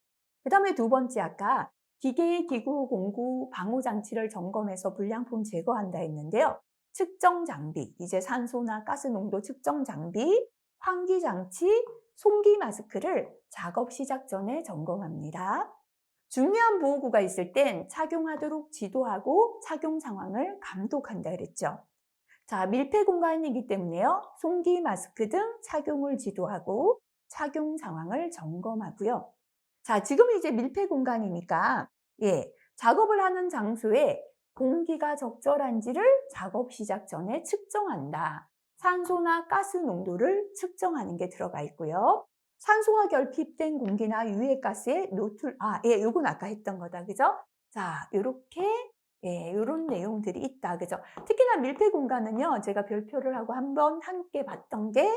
그 다음에 두 번째, 아까 기계, 기구, 공구, 방호 장치를 점검해서 불량품 제거한다 했는데요. 측정 장비, 이제 산소나 가스 농도 측정 장비, 환기 장치, 송기 마스크를 작업 시작 전에 점검합니다. 중요한 보호구가 있을 땐 착용하도록 지도하고 착용 상황을 감독한다 그랬죠. 자, 밀폐 공간이기 때문에요. 송기 마스크 등 착용을 지도하고 착용 상황을 점검하고요. 자, 지금 이제 밀폐 공간이니까 작업을 하는 장소에 공기가 적절한지를 작업 시작 전에 측정한다. 산소나 가스 농도를 측정하는 게 들어가 있고요. 산소가 결핍된 공기나 유해가스의 노출, 요건 아까 했던 거다, 그죠? 자, 요렇게, 요런 내용들이 있다, 그죠? 특히나 밀폐 공간은요, 제가 별표를 하고 한번 함께 봤던 게,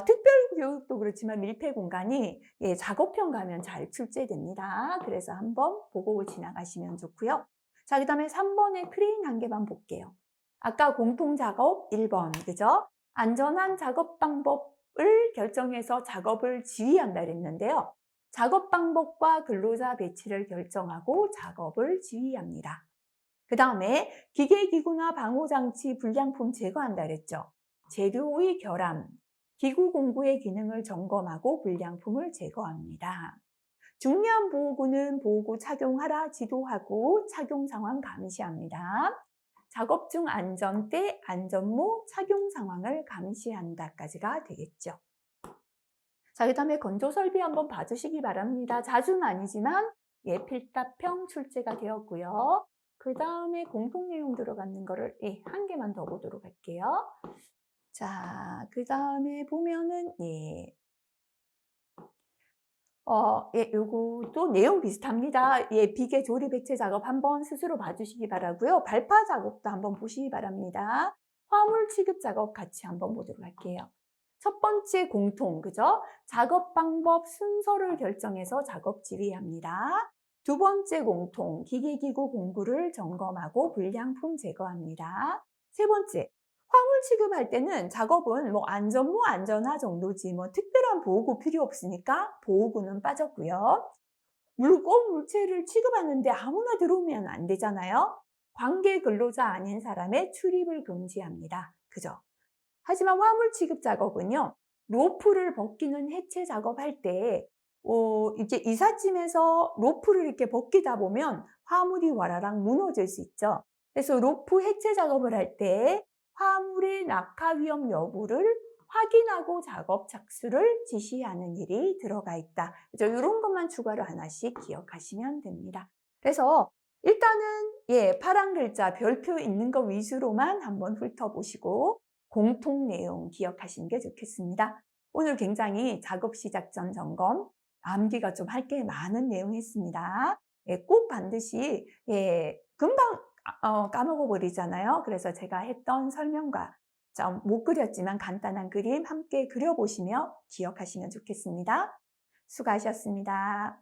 특별 교육도 그렇지만 밀폐 공간이 작업형 가면 잘 출제됩니다. 그래서 한번 보고 지나가시면 좋고요. 자, 그 다음에 3번의 크레인 한 개만 볼게요. 아까 공통 작업 1번, 그죠? 안전한 작업 방법을 결정해서 작업을 지휘한다 그랬는데요. 작업 방법과 근로자 배치를 결정하고 작업을 지휘합니다. 그 다음에 기계, 기구나 방호장치 불량품 제거한다 그랬죠. 재료의 결함, 기구 공구의 기능을 점검하고 불량품을 제거합니다. 중요한 보호구는 보호구 착용하라 지도하고 착용 상황 감시합니다. 작업 중 안전대, 안전모, 착용 상황을 감시한다까지가 되겠죠. 자, 그 다음에 건조 설비 한번 봐주시기 바랍니다. 자주는 아니지만 필답형 출제가 되었고요. 그 다음에 공통 내용 들어가는 거를 한 개만 더 보도록 할게요. 자, 그 다음에 보면은 요것도 내용 비슷합니다. 비계 조립 액체 작업 한번 스스로 봐주시기 바라고요. 발파 작업도 한번 보시기 바랍니다. 화물 취급 작업 같이 한번 보도록 할게요. 첫 번째 공통, 그죠? 작업 방법 순서를 결정해서 작업 지휘합니다. 두 번째 공통, 기계기구 공구를 점검하고 불량품 제거합니다. 세 번째, 화물 취급할 때는 작업은 안전모, 안전하 정도지 특별한 보호구 필요 없으니까 보호구는 빠졌고요. 물건, 물체를 취급하는데 아무나 들어오면 안 되잖아요. 관계 근로자 아닌 사람의 출입을 금지합니다. 그죠? 하지만 화물 취급 작업은요. 로프를 벗기는 해체 작업할 때 이렇게 이삿짐에서 로프를 이렇게 벗기다 보면 화물이 와라락 무너질 수 있죠. 그래서 로프 해체 작업을 할 때 화물의 낙하 위험 여부를 확인하고 작업 착수를 지시하는 일이 들어가 있다. 그죠? 이런 것만 추가로 하나씩 기억하시면 됩니다. 그래서 일단은 파란 글자 별표 있는 거 위주로만 한번 훑어보시고 공통 내용 기억하시는 게 좋겠습니다. 오늘 굉장히 작업 시작 전 점검, 암기가 좀 할 게 많은 내용이었습니다. 꼭 반드시 금방 까먹어 버리잖아요. 그래서 제가 했던 설명과 좀 못 그렸지만 간단한 그림 함께 그려보시며 기억하시면 좋겠습니다. 수고하셨습니다.